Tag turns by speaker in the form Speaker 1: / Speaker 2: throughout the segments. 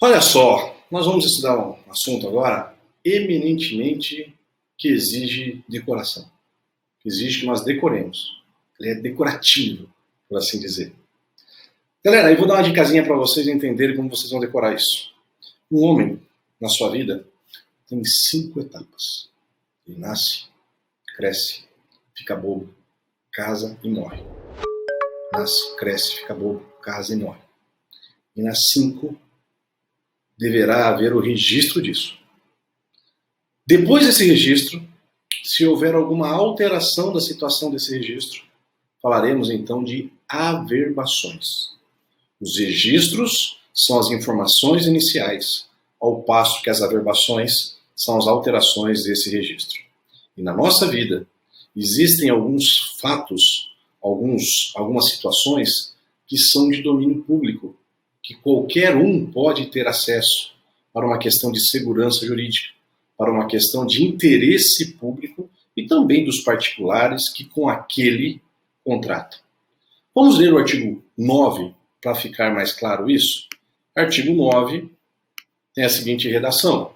Speaker 1: Olha só, nós vamos estudar um assunto agora eminentemente que exige decoração, que exige que nós decoremos. Ele é decorativo, por assim dizer. Galera, eu vou dar uma dicasinha para vocês entenderem como vocês vão decorar isso. Um homem, na sua vida, tem 5 etapas. Ele nasce, cresce, fica bobo, casa e morre. Nasce, cresce, fica bobo, casa e morre. E nas 5 deverá haver o registro disso. Depois desse registro, se houver alguma alteração da situação desse registro, falaremos então de averbações. Os registros são as informações iniciais, ao passo que as averbações são as alterações desse registro. E na nossa vida, existem alguns fatos, algumas situações que são de domínio público, que qualquer um pode ter acesso para uma questão de segurança jurídica, para uma questão de interesse público e também dos particulares que com aquele contratam. Vamos ler o artigo 9 para ficar mais claro isso? Artigo 9 tem a seguinte redação: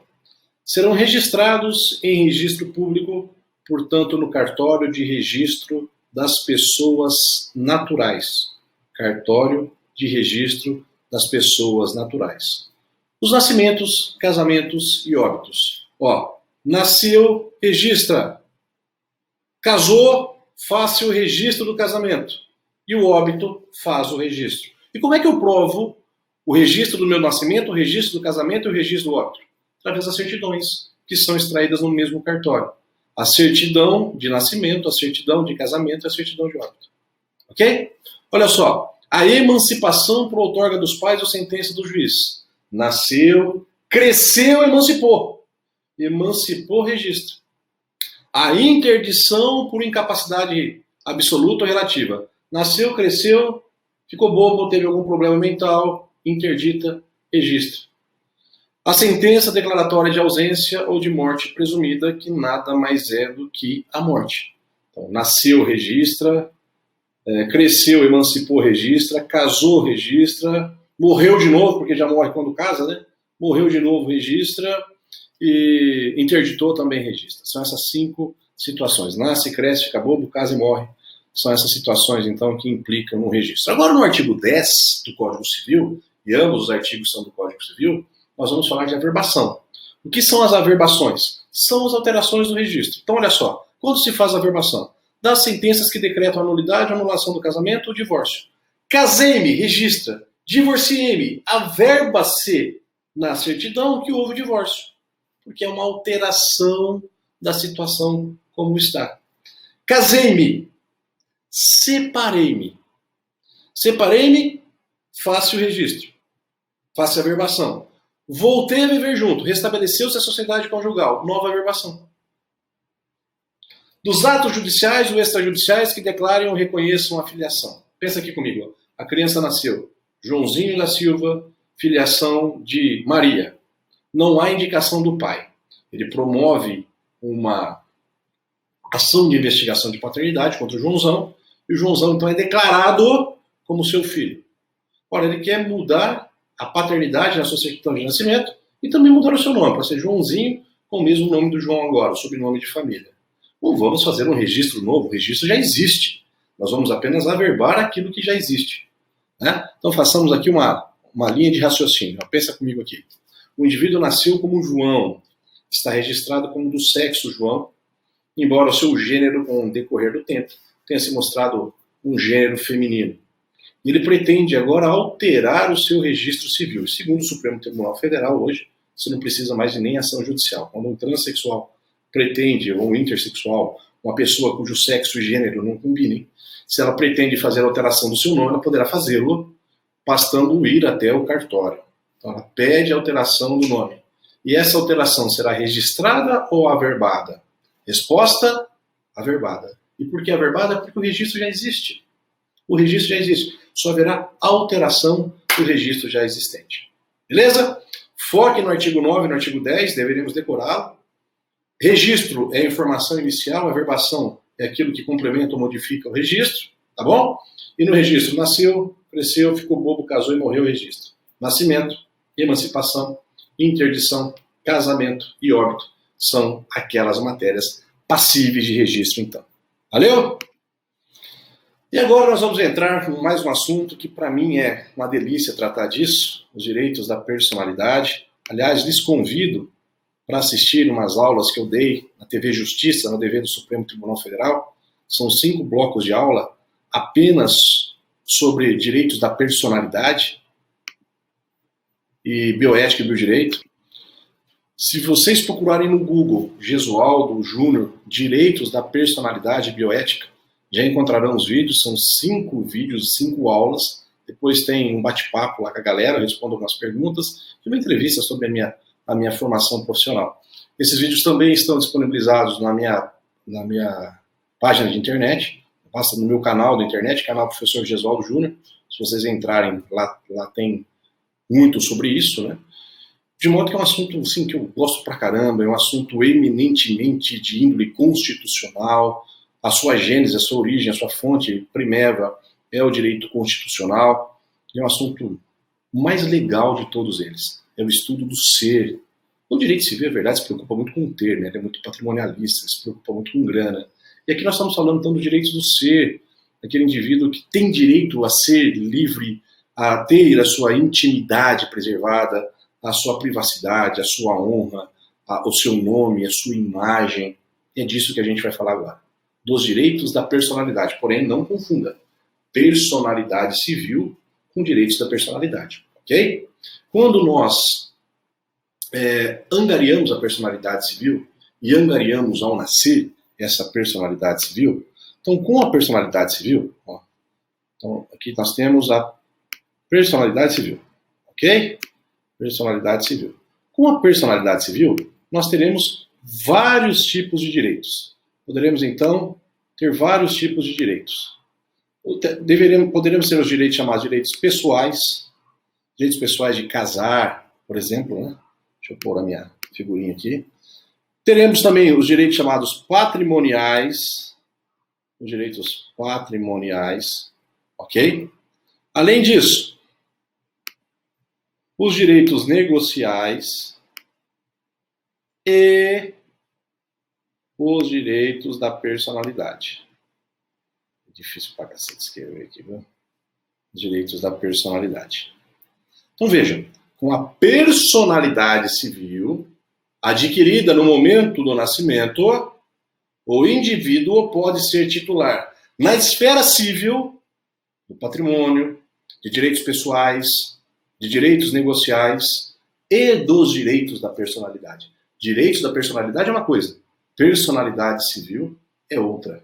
Speaker 1: serão registrados em registro público, portanto, no cartório de registro das pessoas naturais. Cartório de registro das pessoas naturais. Os nascimentos, casamentos e óbitos. Nasceu, registra. Casou, faça o registro do casamento. E o óbito, faz o registro. E como é que eu provo o registro do meu nascimento, o registro do casamento e o registro do óbito? Através das certidões, que são extraídas no mesmo cartório. A certidão de nascimento, a certidão de casamento e a certidão de óbito. Ok? Olha só. A emancipação por outorga dos pais ou sentença do juiz. Nasceu, cresceu, emancipou. Emancipou, registra. A interdição por incapacidade absoluta ou relativa. Nasceu, cresceu, ficou bobo, teve algum problema mental, interdita, registra. A sentença declaratória de ausência ou de morte presumida, que nada mais é do que a morte. Então, nasceu, registra. Cresceu, emancipou, registra, casou, registra, morreu de novo, porque já morre quando casa, né? Morreu de novo, registra, e interditou, também registra. São essas 5 situações. Nasce, cresce, fica bobo, casa e morre. São essas situações, então, que implicam no registro. Agora, no artigo 10 do Código Civil, e ambos os artigos são do Código Civil, nós vamos falar de averbação. O que são as averbações? São as alterações do registro. Então, olha só, quando se faz a averbação? Das sentenças que decretam a nulidade, anulação do casamento ou divórcio. Casei-me, registra. Divorciei-me, averba-se na certidão que houve divórcio. Porque é uma alteração da situação como está. Casei-me, separei-me. Separei-me, faço o registro. Faço a averbação. Voltei a viver junto, restabeleceu-se a sociedade conjugal, nova averbação. Dos atos judiciais ou extrajudiciais que declarem ou reconheçam a filiação. Pensa aqui comigo. A criança nasceu. Joãozinho da Silva, filiação de Maria. Não há indicação do pai. Ele promove uma ação de investigação de paternidade contra o Joãozão. E o Joãozão, então, é declarado como seu filho. Ora, ele quer mudar a paternidade na sua certidão de nascimento e também mudar o seu nome, para ser Joãozinho, com o mesmo nome do João agora, o sobrenome de família. Não vamos fazer um registro novo, o registro já existe. Nós vamos apenas averbar aquilo que já existe. Né? Então façamos aqui uma linha de raciocínio. Pensa comigo aqui. O indivíduo nasceu como João, está registrado como do sexo João, embora o seu gênero, com o decorrer do tempo, tenha se mostrado um gênero feminino. E ele pretende agora alterar o seu registro civil. E segundo o Supremo Tribunal Federal, hoje, você não precisa mais de nem ação judicial. Quando um transexual pretende, ou um intersexual, uma pessoa cujo sexo e gênero não combinem, se ela pretende fazer a alteração do seu nome, ela poderá fazê-lo bastando ir até o cartório. Então ela pede a alteração do nome. E essa alteração será registrada ou averbada? Resposta, averbada. E por que averbada? Porque o registro já existe. O registro já existe. Só haverá alteração do registro já existente. Beleza? Foque no artigo 9 e no artigo 10, deveremos decorá-lo. Registro é a informação inicial, a averbação é aquilo que complementa ou modifica o registro, tá bom? E no registro, nasceu, cresceu, ficou bobo, casou e morreu, registro. Nascimento, emancipação, interdição, casamento e óbito são aquelas matérias passíveis de registro, então. Valeu? E agora nós vamos entrar com mais um assunto que para mim é uma delícia tratar disso, os direitos da personalidade. Aliás, lhes convido para assistir umas aulas que eu dei na TV Justiça, na TV do Supremo Tribunal Federal. São 5 blocos de aula apenas sobre direitos da personalidade e bioética e biodireito. Se vocês procurarem no Google Gesualdo Júnior, direitos da personalidade e bioética, já encontrarão os vídeos, são 5 vídeos, 5 aulas. Depois tem um bate-papo lá com a galera, eu respondo algumas perguntas e uma entrevista sobre a minha formação profissional. Esses vídeos também estão disponibilizados na minha página de internet, basta no meu canal da internet, canal Professor Gesualdo Júnior. Se vocês entrarem lá tem muito sobre isso, né? De modo que é um assunto assim, que eu gosto pra caramba, é um assunto eminentemente de índole constitucional. A sua gênese, a sua origem, a sua fonte primeva é o direito constitucional. É um assunto mais legal de todos eles. É o estudo do ser. O direito civil, é verdade, se preocupa muito com o ter, né? Ele é muito patrimonialista, se preocupa muito com grana. E aqui nós estamos falando, então, dos direitos do ser. Aquele indivíduo que tem direito a ser livre, a ter a sua intimidade preservada, a sua privacidade, a sua honra, o seu nome, a sua imagem. É disso que a gente vai falar agora. Dos direitos da personalidade. Porém, não confunda personalidade civil com direitos da personalidade. Ok? Quando nós angariamos a personalidade civil e angariamos ao nascer essa personalidade civil, então com a personalidade civil, ó, então aqui nós temos a personalidade civil. Ok? Personalidade civil. Com a personalidade civil, nós teremos vários tipos de direitos. Poderemos, então, ter vários tipos de direitos. Poderemos ter os direitos chamados direitos pessoais de casar, por exemplo, né? Deixa eu pôr a minha figurinha aqui. Teremos também os direitos chamados patrimoniais, ok? Além disso, os direitos negociais e os direitos da personalidade. É difícil pra cacete escrever aqui, viu? Direitos da personalidade. Então vejam, com a personalidade civil adquirida no momento do nascimento, o indivíduo pode ser titular na esfera civil do patrimônio, de direitos pessoais, de direitos negociais e dos direitos da personalidade. Direitos da personalidade é uma coisa, personalidade civil é outra.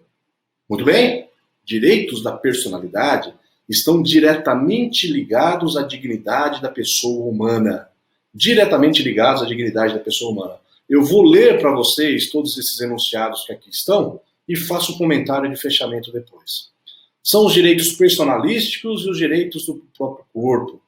Speaker 1: Muito bem? Direitos da personalidade estão diretamente ligados à dignidade da pessoa humana. Diretamente ligados à dignidade da pessoa humana. Eu vou ler para vocês todos esses enunciados que aqui estão e faço um comentário de fechamento depois. São os direitos personalísticos e os direitos do próprio corpo.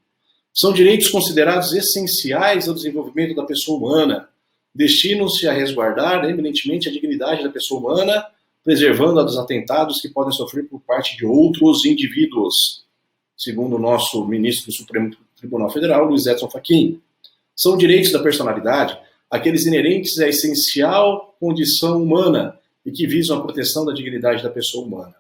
Speaker 1: São direitos considerados essenciais ao desenvolvimento da pessoa humana. Destinam-se a resguardar eminentemente a dignidade da pessoa humana, preservando-a dos atentados que podem sofrer por parte de outros indivíduos, segundo o nosso ministro do Supremo Tribunal Federal, Luiz Edson Fachin. São direitos da personalidade, aqueles inerentes à essencial condição humana e que visam a proteção da dignidade da pessoa humana.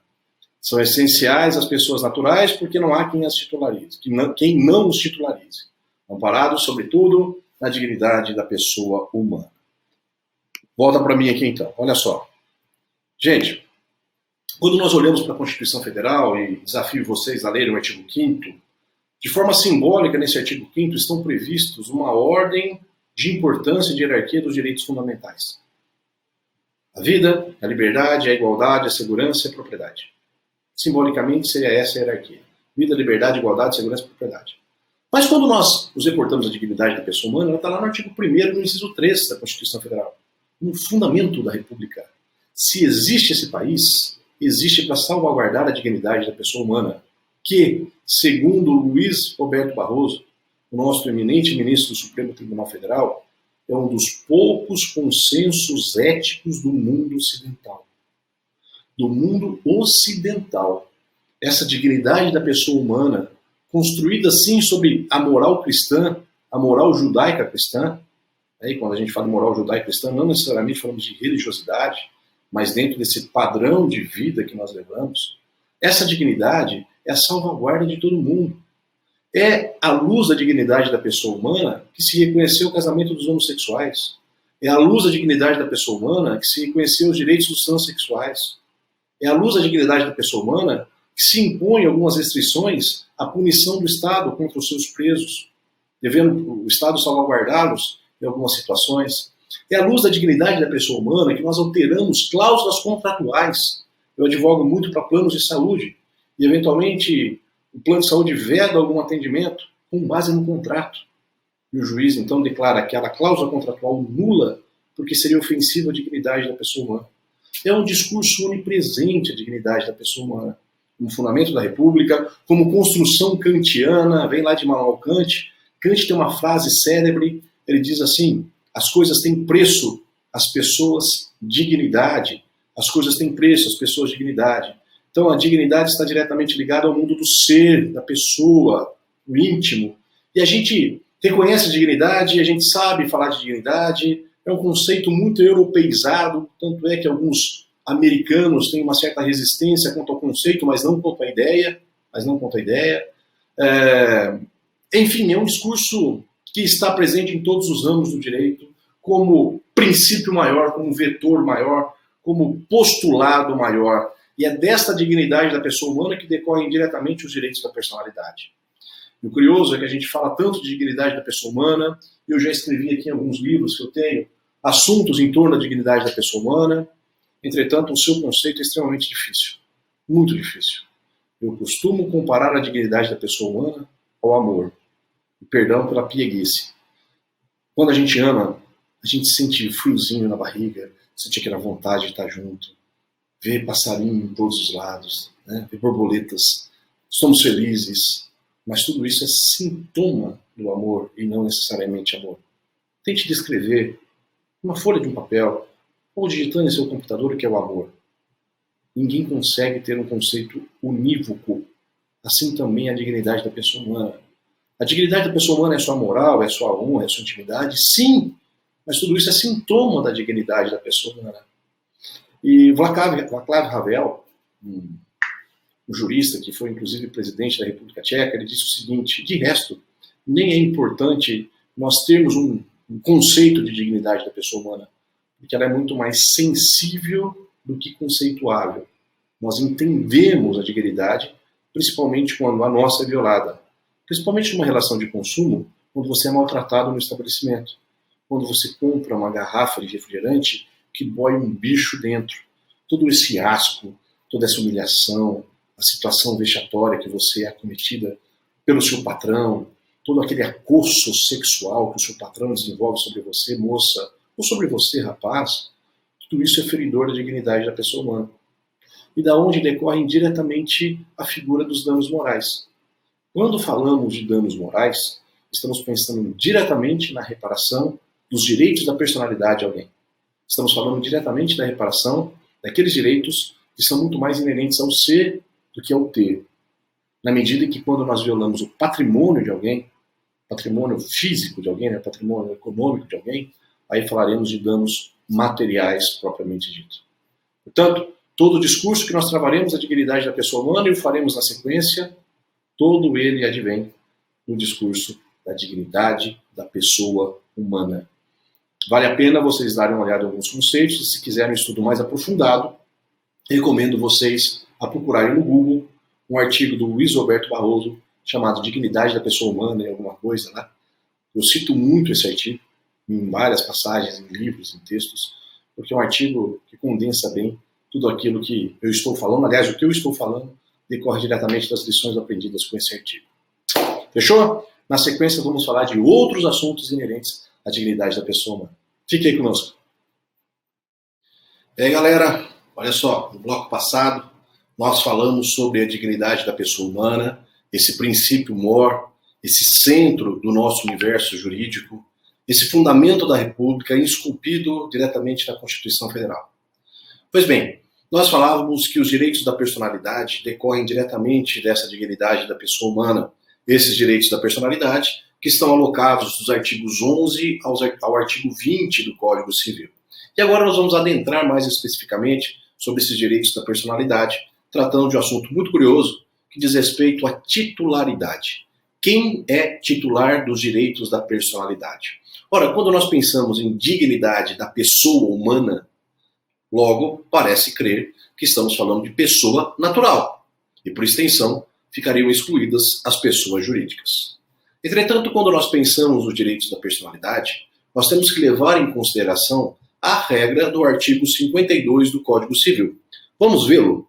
Speaker 1: São essenciais às pessoas naturais porque não há quem as titularize, quem não os titularize. Amparados, sobretudo, na dignidade da pessoa humana. Volta para mim aqui então, olha só. Gente, quando nós olhamos para a Constituição Federal, e desafio vocês a lerem o artigo 5º, de forma simbólica nesse artigo 5º estão previstos uma ordem de importância e de hierarquia dos direitos fundamentais. A vida, a liberdade, a igualdade, a segurança e a propriedade. Simbolicamente seria essa a hierarquia. Vida, liberdade, igualdade, segurança e propriedade. Mas quando nós nos reportamos à dignidade da pessoa humana, ela está lá no artigo 1º, no inciso 3 da Constituição Federal. No fundamento da República. Se existe esse país, existe para salvaguardar a dignidade da pessoa humana, que, segundo Luiz Roberto Barroso, o nosso eminente ministro do Supremo Tribunal Federal, é um dos poucos consensos éticos do mundo ocidental. Do mundo ocidental. Essa dignidade da pessoa humana, construída sim sobre a moral cristã, a moral judaica cristã. E quando a gente fala de moral judaica cristã, não necessariamente falamos de religiosidade, mas dentro desse padrão de vida que nós levamos. Essa dignidade é a salvaguarda de todo mundo. É à luz da dignidade da pessoa humana que se reconheceu o casamento dos homossexuais. É à luz da dignidade da pessoa humana que se reconheceu os direitos dos transexuais. É à luz da dignidade da pessoa humana que se impõe algumas restrições à punição do Estado contra os seus presos, devendo o Estado salvaguardá-los em algumas situações. É à luz da dignidade da pessoa humana que nós alteramos cláusulas contratuais. Eu advogo muito para planos de saúde e, eventualmente, o plano de saúde veda algum atendimento com base no contrato. E o juiz, então, declara aquela cláusula contratual nula porque seria ofensiva à dignidade da pessoa humana. É um discurso onipresente a dignidade da pessoa humana, como fundamento da República, como construção kantiana, vem lá de Immanuel Kant. Kant tem uma frase célebre, ele diz assim: as coisas têm preço, as pessoas dignidade. As coisas têm preço, as pessoas dignidade. Então a dignidade está diretamente ligada ao mundo do ser, da pessoa, o íntimo. E a gente reconhece a dignidade, a gente sabe falar de dignidade, é um conceito muito europeizado, tanto é que alguns americanos têm uma certa resistência quanto ao conceito, mas não quanto à ideia. Enfim, é um discurso que está presente em todos os ramos do direito, como princípio maior, como vetor maior, como postulado maior. E é desta dignidade da pessoa humana que decorrem diretamente os direitos da personalidade. E o curioso é que a gente fala tanto de dignidade da pessoa humana, eu já escrevi aqui em alguns livros que eu tenho, assuntos em torno da dignidade da pessoa humana. Entretanto, o seu conceito é extremamente difícil, muito difícil. Eu costumo comparar a dignidade da pessoa humana ao amor. E perdão pela pieguice. Quando a gente ama, a gente sente friozinho na barriga, sente aquela vontade de estar junto, ver passarinho em todos os lados, né? Ver borboletas, somos felizes, mas tudo isso é sintoma do amor e não necessariamente amor. Tente descrever uma folha de um papel ou digitando em seu computador o que é o amor. Ninguém consegue ter um conceito unívoco. Assim também a dignidade da pessoa humana. A dignidade da pessoa humana é sua moral, é sua honra, é sua intimidade? Sim, mas tudo isso é sintoma da dignidade da pessoa humana. E Václav Havel, um jurista que foi inclusive presidente da República Tcheca, ele disse o seguinte: de resto, nem é importante nós termos um conceito de dignidade da pessoa humana, porque ela é muito mais sensível do que conceituável. Nós entendemos a dignidade, principalmente quando a nossa é violada. Principalmente numa relação de consumo, quando você é maltratado no estabelecimento. Quando você compra uma garrafa de refrigerante que boia um bicho dentro. Todo esse asco, toda essa humilhação, a situação vexatória que você é acometida pelo seu patrão, todo aquele acoso sexual que o seu patrão desenvolve sobre você, moça, ou sobre você, rapaz, tudo isso é feridor da dignidade da pessoa humana. E da onde decorre diretamente a figura dos danos morais. Quando falamos de danos morais, estamos pensando diretamente na reparação dos direitos da personalidade de alguém. Estamos falando diretamente da reparação daqueles direitos que são muito mais inerentes ao ser do que ao ter. Na medida em que quando nós violamos o patrimônio de alguém, patrimônio físico de alguém, né, patrimônio econômico de alguém, aí falaremos de danos materiais propriamente dito. Portanto, todo o discurso que nós travaremos da dignidade da pessoa humana e o faremos na sequência, todo ele advém do discurso da dignidade da pessoa humana. Vale a pena vocês darem uma olhada em alguns conceitos, e se quiserem um estudo mais aprofundado, recomendo vocês a procurarem no Google um artigo do Luiz Roberto Barroso, chamado Dignidade da Pessoa Humana, em alguma coisa lá. Eu cito muito esse artigo, em várias passagens, em livros, em textos, porque é um artigo que condensa bem tudo aquilo que eu estou falando. Aliás, o que eu estou falando decorre diretamente das lições aprendidas com esse artigo. Fechou? Na sequência, vamos falar de outros assuntos inerentes à dignidade da pessoa humana. Fique aí conosco. E aí, galera, olha só, no bloco passado, nós falamos sobre a dignidade da pessoa humana, esse princípio mor, esse centro do nosso universo jurídico, esse fundamento da República esculpido diretamente na Constituição Federal. Pois bem, nós falávamos que os direitos da personalidade decorrem diretamente dessa dignidade da pessoa humana. Esses direitos da personalidade que estão alocados dos artigos 11 ao artigo 20 do Código Civil. E agora nós vamos adentrar mais especificamente sobre esses direitos da personalidade, tratando de um assunto muito curioso que diz respeito à titularidade. Quem é titular dos direitos da personalidade? Ora, quando nós pensamos em dignidade da pessoa humana, logo parece crer que estamos falando de pessoa natural, e por extensão ficariam excluídas as pessoas jurídicas. Entretanto, quando nós pensamos nos direitos da personalidade, nós temos que levar em consideração a regra do artigo 52 do Código Civil. Vamos vê-lo?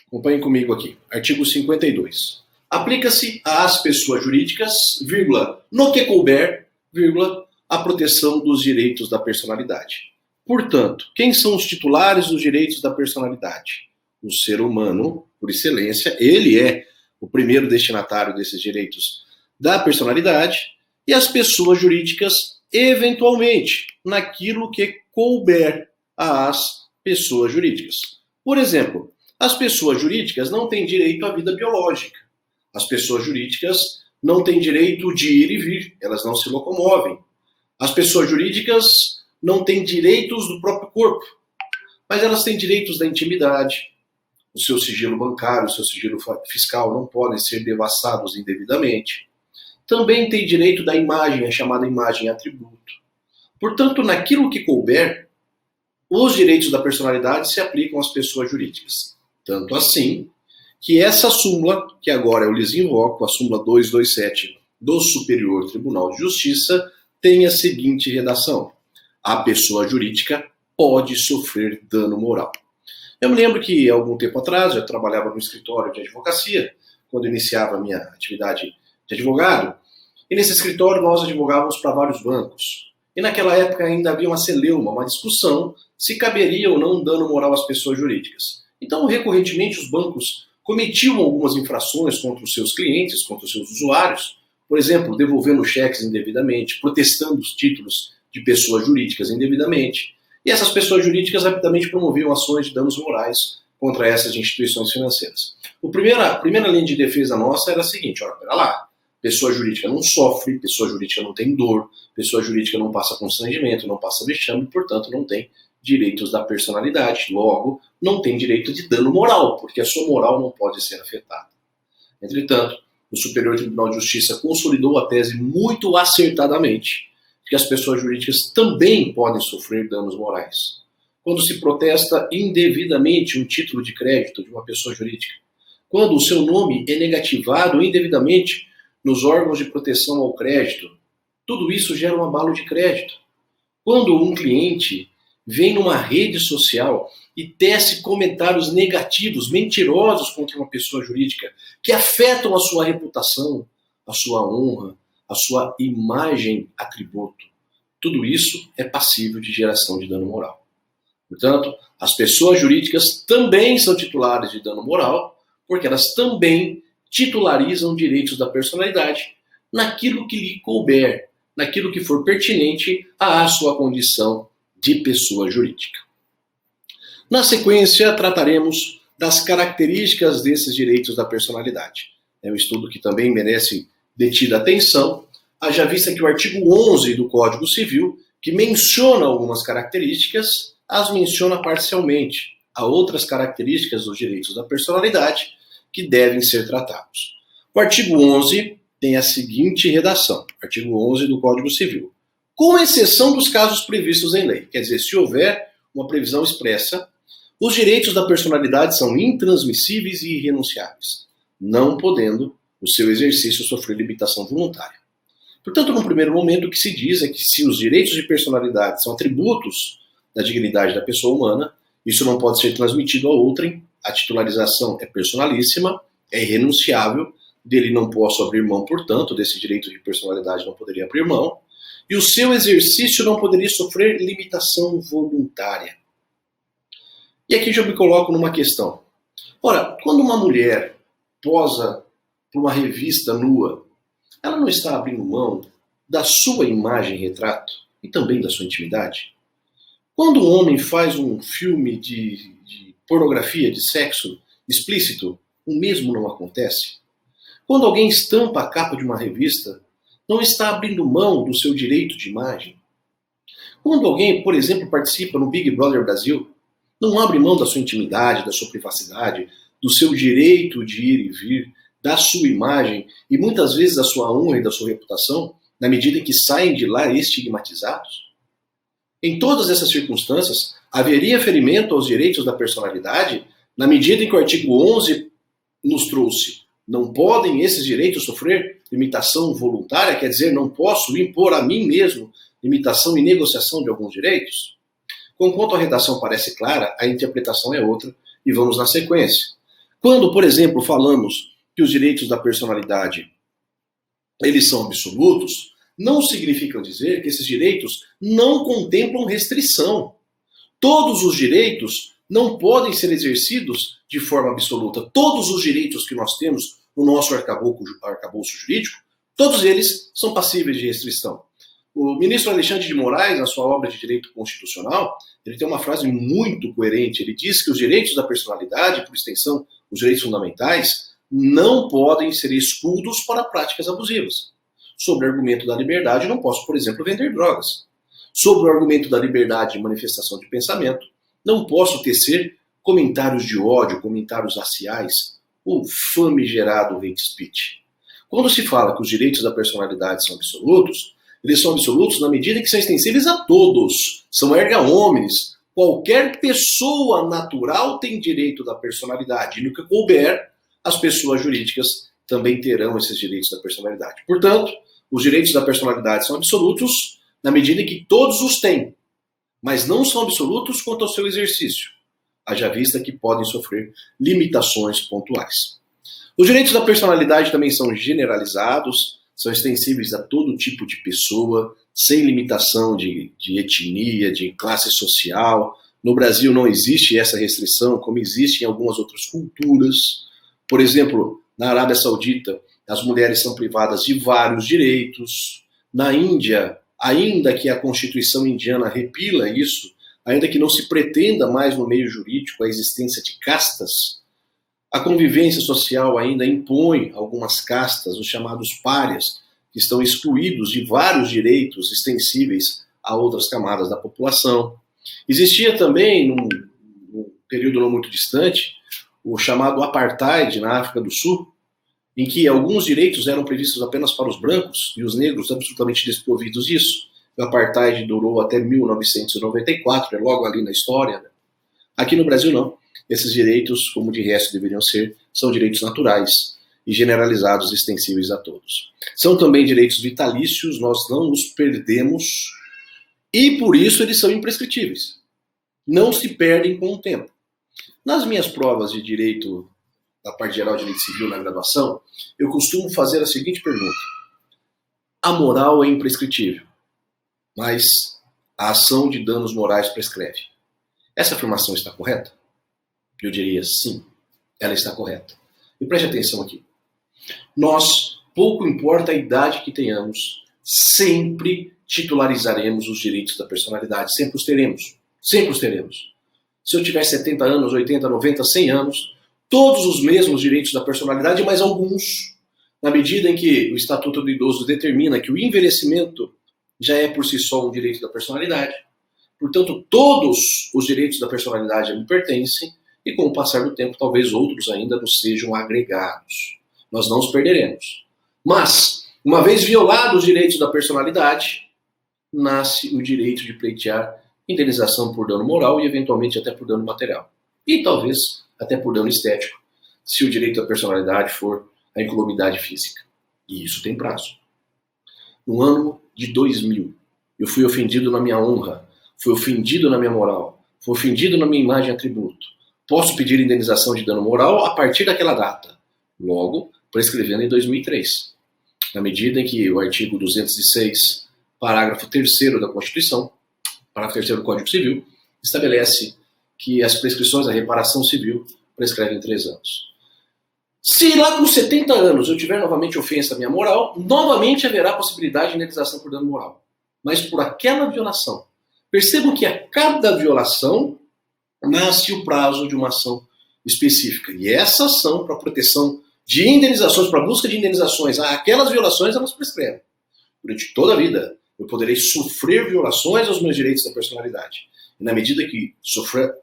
Speaker 1: Acompanhem comigo aqui. Artigo 52. Aplica-se às pessoas jurídicas, vírgula, no que couber, vírgula, a proteção dos direitos da personalidade. Portanto, quem são os titulares dos direitos da personalidade? O ser humano, por excelência, ele é o primeiro destinatário desses direitos da personalidade, e as pessoas jurídicas, eventualmente, naquilo que couber às pessoas jurídicas. Por exemplo, as pessoas jurídicas não têm direito à vida biológica. As pessoas jurídicas não têm direito de ir e vir, elas não se locomovem. As pessoas jurídicas não têm direitos do próprio corpo, mas elas têm direitos da intimidade. O seu sigilo bancário, o seu sigilo fiscal não podem ser devassados indevidamente. Também tem direito da imagem, a chamada imagem atributo. Portanto, naquilo que couber, os direitos da personalidade se aplicam às pessoas jurídicas. Tanto assim que essa súmula, que agora eu lhes invoco, a súmula 227 do Superior Tribunal de Justiça, tem a seguinte redação: a pessoa jurídica pode sofrer dano moral. Eu me lembro que, há algum tempo atrás, eu trabalhava no escritório de advocacia, quando iniciava a minha atividade de advogado, e nesse escritório nós advogávamos para vários bancos. E naquela época ainda havia uma celeuma, uma discussão, se caberia ou não um dano moral às pessoas jurídicas. Então, recorrentemente, os bancos cometiam algumas infrações contra os seus clientes, contra os seus usuários, por exemplo, devolvendo cheques indevidamente, protestando os títulos de pessoas jurídicas indevidamente. E essas pessoas jurídicas rapidamente promoviam ações de danos morais contra essas instituições financeiras. A primeira linha de defesa nossa era a seguinte: olha, pera lá, pessoa jurídica não sofre, pessoa jurídica não tem dor, pessoa jurídica não passa constrangimento, não passa vexame, portanto não tem direitos da personalidade, logo não tem direito de dano moral, porque a sua moral não pode ser afetada. Entretanto, o Superior Tribunal de Justiça consolidou a tese muito acertadamente que as pessoas jurídicas também podem sofrer danos morais. Quando se protesta indevidamente um título de crédito de uma pessoa jurídica, quando o seu nome é negativado indevidamente nos órgãos de proteção ao crédito, tudo isso gera um abalo de crédito. Quando um cliente vem numa rede social e tece comentários negativos, mentirosos contra uma pessoa jurídica, que afetam a sua reputação, a sua honra, a sua imagem atributo, tudo isso é passível de geração de dano moral. Portanto, as pessoas jurídicas também são titulares de dano moral, porque elas também titularizam direitos da personalidade naquilo que lhe couber, naquilo que for pertinente à sua condição de pessoa jurídica. Na sequência, trataremos das características desses direitos da personalidade. É um estudo que também merece detida atenção, haja vista que o artigo 11 do Código Civil, que menciona algumas características, as menciona parcialmente. Há outras características dos direitos da personalidade que devem ser tratados. O artigo 11 tem a seguinte redação, artigo 11 do Código Civil: com exceção dos casos previstos em lei. Quer dizer, se houver uma previsão expressa, os direitos da personalidade são intransmissíveis e irrenunciáveis, não podendo o seu exercício sofrer limitação voluntária. Portanto, no primeiro momento, o que se diz é que se os direitos de personalidade são atributos da dignidade da pessoa humana, isso não pode ser transmitido a outrem, a titularização é personalíssima, é irrenunciável, dele não posso abrir mão, portanto, desse direito de personalidade não poderia abrir mão, e o seu exercício não poderia sofrer limitação voluntária. E aqui já me coloco numa questão. Ora, quando uma mulher posa para uma revista nua, ela não está abrindo mão da sua imagem retrato e também da sua intimidade? Quando um homem faz um filme de pornografia, de sexo explícito, o mesmo não acontece? Quando alguém estampa a capa de uma revista, não está abrindo mão do seu direito de imagem. Quando alguém, por exemplo, participa no Big Brother Brasil, não abre mão da sua intimidade, da sua privacidade, do seu direito de ir e vir, da sua imagem e muitas vezes da sua honra e da sua reputação, na medida em que saem de lá estigmatizados? Em todas essas circunstâncias, haveria ferimento aos direitos da personalidade, na medida em que o artigo 11 nos trouxe: não podem esses direitos sofrer limitação voluntária, quer dizer, não posso impor a mim mesmo limitação e negociação de alguns direitos? Conquanto a redação parece clara, a interpretação é outra, e vamos na sequência. Quando, por exemplo, falamos que os direitos da personalidade eles são absolutos, não significa dizer que esses direitos não contemplam restrição. Todos os direitos não podem ser exercidos de forma absoluta. Todos os direitos que nós temos no nosso arcabouço jurídico, todos eles são passíveis de restrição. O ministro Alexandre de Moraes, na sua obra de Direito Constitucional, ele tem uma frase muito coerente. Ele diz que os direitos da personalidade, por extensão, os direitos fundamentais, não podem ser escudos para práticas abusivas. Sob o argumento da liberdade, não posso, por exemplo, vender drogas. Sob o argumento da liberdade de manifestação de pensamento, não posso tecer comentários de ódio, comentários raciais, o famigerado hate speech. Quando se fala que os direitos da personalidade são absolutos, eles são absolutos na medida que são extensíveis a todos. São erga omnes. Qualquer pessoa natural tem direito da personalidade. E no que couber, as pessoas jurídicas também terão esses direitos da personalidade. Portanto, os direitos da personalidade são absolutos na medida em que todos os têm, mas não são absolutos quanto ao seu exercício, haja vista que podem sofrer limitações pontuais. Os direitos da personalidade também são generalizados, são extensíveis a todo tipo de pessoa, sem limitação de etnia, de classe social. No Brasil não existe essa restrição, como existe em algumas outras culturas. Por exemplo, na Arábia Saudita, as mulheres são privadas de vários direitos. Na Índia, ainda que a Constituição indiana repila isso, ainda que não se pretenda mais no meio jurídico a existência de castas, a convivência social ainda impõe algumas castas, os chamados párias, que estão excluídos de vários direitos extensíveis a outras camadas da população. Existia também, num período não muito distante, o chamado apartheid na África do Sul, em que alguns direitos eram previstos apenas para os brancos e os negros absolutamente desprovidos disso. O apartheid durou até 1994, é logo ali na história, né? Aqui no Brasil não. Esses direitos, como de resto deveriam ser, são direitos naturais e generalizados, extensíveis a todos. São também direitos vitalícios, nós não os perdemos e por isso eles são imprescritíveis. Não se perdem com o tempo. Nas minhas provas de direito, da parte geral de direito civil na graduação, eu costumo fazer a seguinte pergunta: a moral é imprescritível, mas a ação de danos morais prescreve. Essa afirmação está correta? Eu diria sim, ela está correta. E preste atenção aqui. Nós, pouco importa a idade que tenhamos, sempre titularizaremos os direitos da personalidade. Sempre os teremos. Sempre os teremos. Se eu tiver 70 anos, 80, 90, 100 anos, todos os mesmos direitos da personalidade, mas alguns, na medida em que o Estatuto do Idoso determina que o envelhecimento já é por si só um direito da personalidade. Portanto, todos os direitos da personalidade me pertencem e com o passar do tempo, talvez outros ainda nos sejam agregados. Nós não os perderemos. Mas, uma vez violados os direitos da personalidade, nasce o direito de pleitear indenização por dano moral e eventualmente até por dano material. E talvez até por dano estético, se o direito da personalidade for a incolumidade física. E isso tem prazo. No ano de 2000, eu fui ofendido na minha honra, fui ofendido na minha moral, fui ofendido na minha imagem e atributo. Posso pedir indenização de dano moral a partir daquela data, logo prescrevendo em 2003. Na medida em que o artigo 206, parágrafo 3º da Constituição, parágrafo 3º do Código Civil, estabelece que as prescrições da reparação civil prescrevem 3 anos. Se lá com 70 anos eu tiver novamente ofensa à minha moral, novamente haverá possibilidade de indenização por dano moral. Mas por aquela violação. Percebam que a cada violação nasce o prazo de uma ação específica. E essa ação, para proteção de indenizações, para busca de indenizações, aquelas violações elas prescrevem. Durante toda a vida, eu poderei sofrer violações aos meus direitos da personalidade. E na medida que sofrer,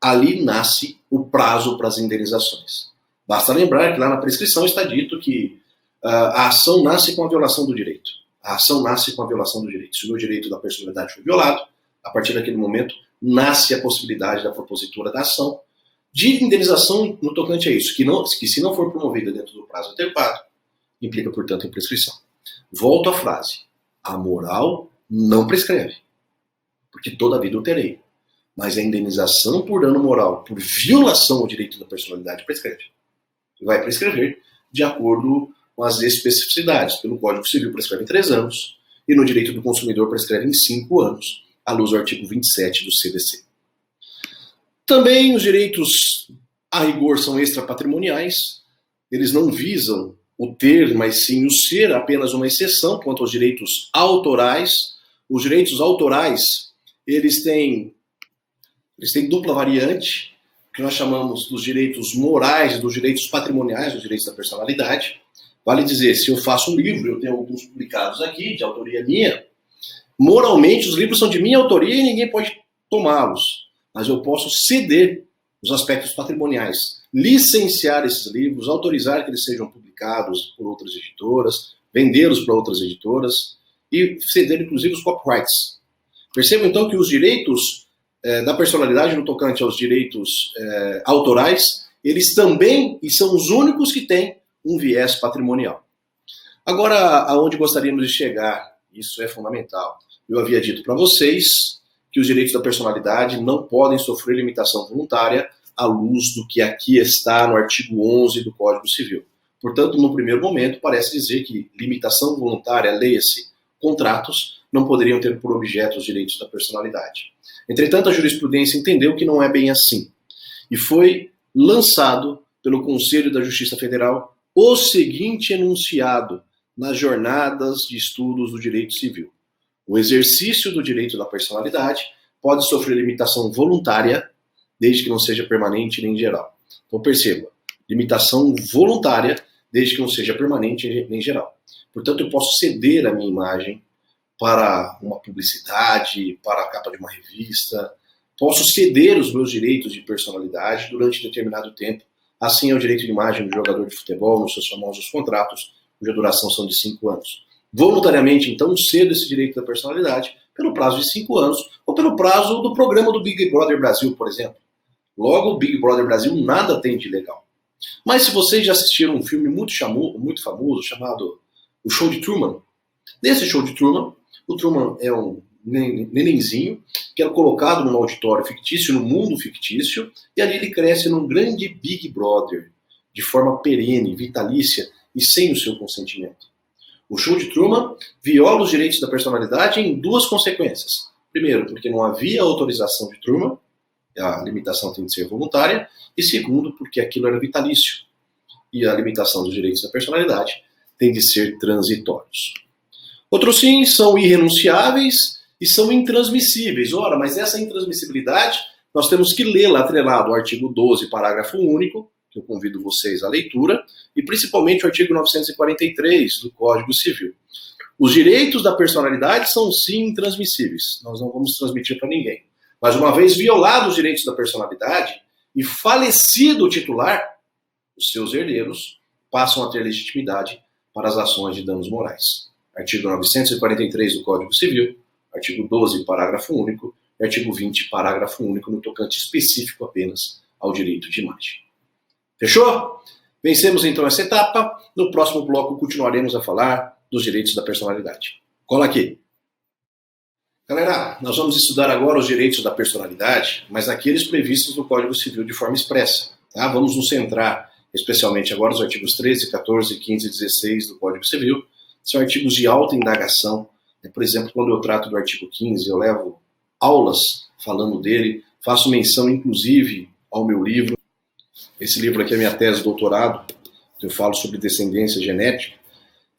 Speaker 1: ali nasce o prazo para as indenizações. Basta lembrar que lá na prescrição está dito que a ação nasce com a violação do direito. A ação nasce com a violação do direito. Se o meu direito da personalidade foi violado, a partir daquele momento nasce a possibilidade da propositura da ação de indenização no tocante a isso, que se não for promovida dentro do prazo adequado, implica, portanto, em prescrição. Volto à frase. A moral não prescreve, porque toda a vida eu terei. Mas a indenização por dano moral, por violação ao direito da personalidade, prescreve. E vai prescrever de acordo com as especificidades. Pelo Código Civil prescreve em 3 anos, e no direito do consumidor prescreve em 5 anos, à luz do artigo 27 do CDC. Também os direitos, a rigor, são extrapatrimoniais. Eles não visam o ter, mas sim o ser, apenas uma exceção quanto aos direitos autorais. Os direitos autorais, eles têm dupla variante, que nós chamamos dos direitos morais, dos direitos patrimoniais, dos direitos da personalidade. Vale dizer, se eu faço um livro, eu tenho alguns publicados aqui, de autoria minha, moralmente os livros são de minha autoria e ninguém pode tomá-los. Mas eu posso ceder os aspectos patrimoniais, licenciar esses livros, autorizar que eles sejam publicados por outras editoras, vendê-los para outras editoras e ceder, inclusive, os copyrights. Percebam, então, que os direitos da personalidade no tocante aos direitos autorais, eles também, e são os únicos que têm um viés patrimonial. Agora, aonde gostaríamos de chegar, isso é fundamental. Eu havia dito para vocês que os direitos da personalidade não podem sofrer limitação voluntária à luz do que aqui está no artigo 11 do Código Civil. Portanto, no primeiro momento, parece dizer que limitação voluntária, leia-se, contratos, não poderiam ter por objeto os direitos da personalidade. Entretanto, a jurisprudência entendeu que não é bem assim. E foi lançado pelo Conselho da Justiça Federal o seguinte enunciado nas jornadas de estudos do direito civil. O exercício do direito da personalidade pode sofrer limitação voluntária, desde que não seja permanente nem geral. Então perceba, limitação voluntária, desde que não seja permanente nem geral. Portanto, eu posso ceder a minha imagem para uma publicidade, para a capa de uma revista, posso ceder os meus direitos de personalidade durante determinado tempo. Assim é o direito de imagem do jogador de futebol, nos seus famosos contratos, cuja duração são de 5 anos. Voluntariamente, então, cedo esse direito da personalidade pelo prazo de 5 anos, ou pelo prazo do programa do Big Brother Brasil, por exemplo. Logo, o Big Brother Brasil nada tem de ilegal. Mas se vocês já assistiram um filme muito famoso, chamado O Show de Truman, nesse Show de Truman, o Truman é um nenenzinho que é colocado num auditório fictício, num mundo fictício, e ali ele cresce num grande Big Brother, de forma perene, vitalícia e sem o seu consentimento. O Show de Truman viola os direitos da personalidade em 2 consequências. Primeiro, porque não havia autorização de Truman, a limitação tem de ser voluntária, e segundo, porque aquilo era vitalício, e a limitação dos direitos da personalidade tem de ser transitórios. Outros sim são irrenunciáveis e são intransmissíveis. Ora, mas essa intransmissibilidade nós temos que lê-la atrelado ao artigo 12, parágrafo único, que eu convido vocês à leitura, e principalmente o artigo 943 do Código Civil. Os direitos da personalidade são sim intransmissíveis, nós não vamos transmitir para ninguém. Mas uma vez violados os direitos da personalidade e falecido o titular, os seus herdeiros passam a ter legitimidade para as ações de danos morais. Artigo 943 do Código Civil, artigo 12, parágrafo único, e artigo 20, parágrafo único, no tocante específico apenas ao direito de imagem. Fechou? Vencemos então essa etapa. No próximo bloco continuaremos a falar dos direitos da personalidade. Cola aqui. Galera, nós vamos estudar agora os direitos da personalidade, mas aqueles previstos no Código Civil de forma expressa. Tá? Vamos nos centrar especialmente agora nos artigos 13, 14, 15 e 16 do Código Civil. São artigos de alta indagação. Por exemplo, quando eu trato do artigo 15, eu levo aulas falando dele, faço menção inclusive ao meu livro. Esse livro aqui é minha tese de doutorado, que eu falo sobre descendência genética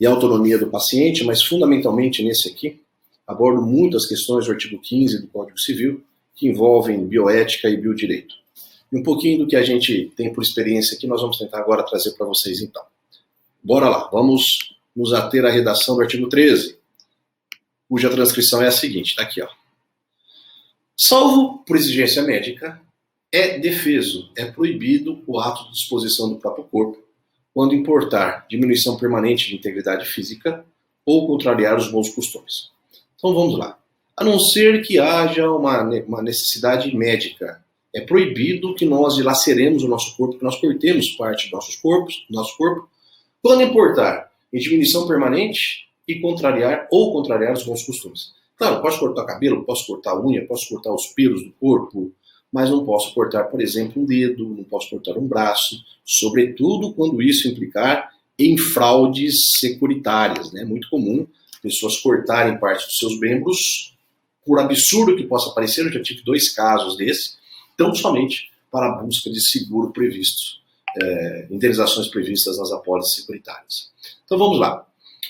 Speaker 1: e autonomia do paciente, mas fundamentalmente nesse aqui, abordo muitas questões do artigo 15 do Código Civil, que envolvem bioética e biodireito. E um pouquinho do que a gente tem por experiência aqui, nós vamos tentar agora trazer para vocês então. Bora lá, vamos nos ater à redação do artigo 13, cuja transcrição é a seguinte, está aqui, ó. Salvo por exigência médica, é defeso, é proibido o ato de disposição do próprio corpo, quando importar diminuição permanente de integridade física ou contrariar os bons costumes. Então vamos lá. A não ser que haja uma necessidade médica, é proibido que nós dilaceremos o nosso corpo, que nós cortemos parte do nosso corpo, quando importar em diminuição permanente e contrariar os bons costumes. Claro, posso cortar cabelo, posso cortar unha, posso cortar os pelos do corpo, mas não posso cortar, por exemplo, um dedo, não posso cortar um braço, sobretudo quando isso implicar em fraudes securitárias, né? Muito comum pessoas cortarem parte dos seus membros, por absurdo que possa parecer, eu já tive 2 casos desses, tão somente para a busca de seguro previsto, indenizações previstas nas apólices securitárias. Então vamos lá.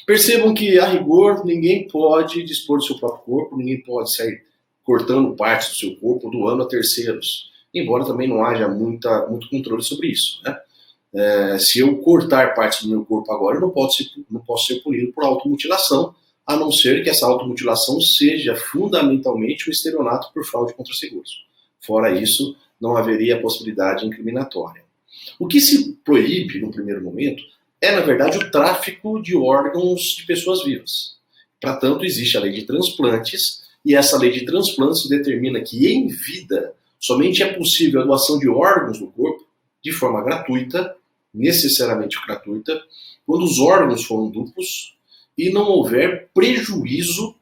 Speaker 1: Percebam que, a rigor, ninguém pode dispor do seu próprio corpo, ninguém pode sair cortando partes do seu corpo, doando a terceiros, embora também não haja muito controle sobre isso, né? Se eu cortar partes do meu corpo agora, eu não posso ser punido por automutilação, a não ser que essa automutilação seja fundamentalmente um estelionato por fraude contra seguros. Fora isso, não haveria possibilidade incriminatória. O que se proíbe, no primeiro momento, é, na verdade, o tráfico de órgãos de pessoas vivas. Para tanto, existe a lei de transplantes, e essa lei de transplantes determina que, em vida, somente é possível a doação de órgãos do corpo de forma gratuita, necessariamente gratuita, quando os órgãos foram duplos e não houver prejuízo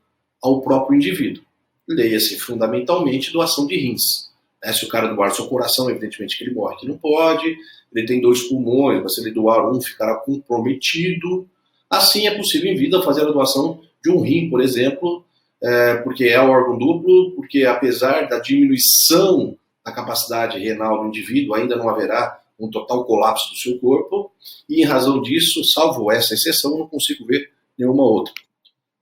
Speaker 1: ao próprio indivíduo. Leia-se fundamentalmente doação de rins. Se o cara doar seu coração, evidentemente que ele morre, que não pode. Ele tem 2 pulmões, mas se ele doar um, ficará comprometido. Assim é possível em vida fazer a doação de um rim, por exemplo, porque é um órgão duplo, porque apesar da diminuição da capacidade renal do indivíduo, ainda não haverá um total colapso do seu corpo, e em razão disso, salvo essa exceção, não consigo ver nenhuma outra.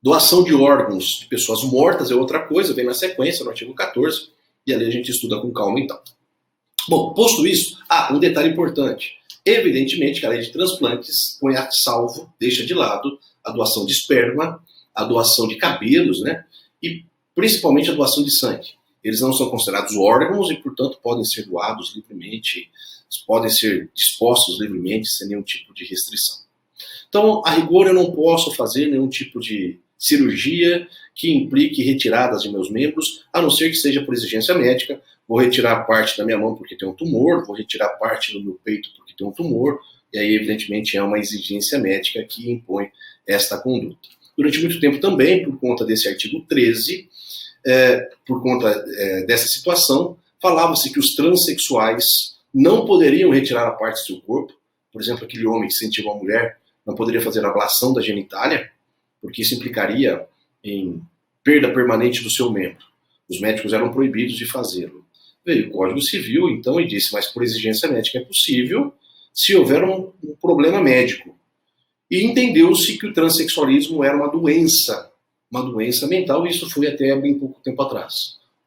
Speaker 1: Doação de órgãos de pessoas mortas é outra coisa, vem na sequência, no artigo 14, e ali a gente estuda com calma então. Bom, posto isso, um detalhe importante. Evidentemente que a lei de transplantes põe a salvo, deixa de lado a doação de esperma, a doação de cabelos, né? E principalmente a doação de sangue. Eles não são considerados órgãos e, portanto, podem ser doados livremente, podem ser dispostos livremente, sem nenhum tipo de restrição. Então, a rigor, eu não posso fazer nenhum tipo de cirurgia que implique retiradas de meus membros, a não ser que seja por exigência médica. Vou retirar parte da minha mão porque tem um tumor, vou retirar parte do meu peito porque tem um tumor, e aí, evidentemente, é uma exigência médica que impõe esta conduta. Durante muito tempo também, por conta desse artigo 13, por conta dessa situação, falava-se que os transexuais não poderiam retirar a parte do seu corpo. Por exemplo, aquele homem que sentia uma mulher não poderia fazer a ablação da genitália, porque isso implicaria em perda permanente do seu membro. Os médicos eram proibidos de fazê-lo. Veio o Código Civil, então, e disse, mas por exigência médica é possível se houver um problema médico. E entendeu-se que o transexualismo era uma doença mental, e isso foi até bem pouco tempo atrás.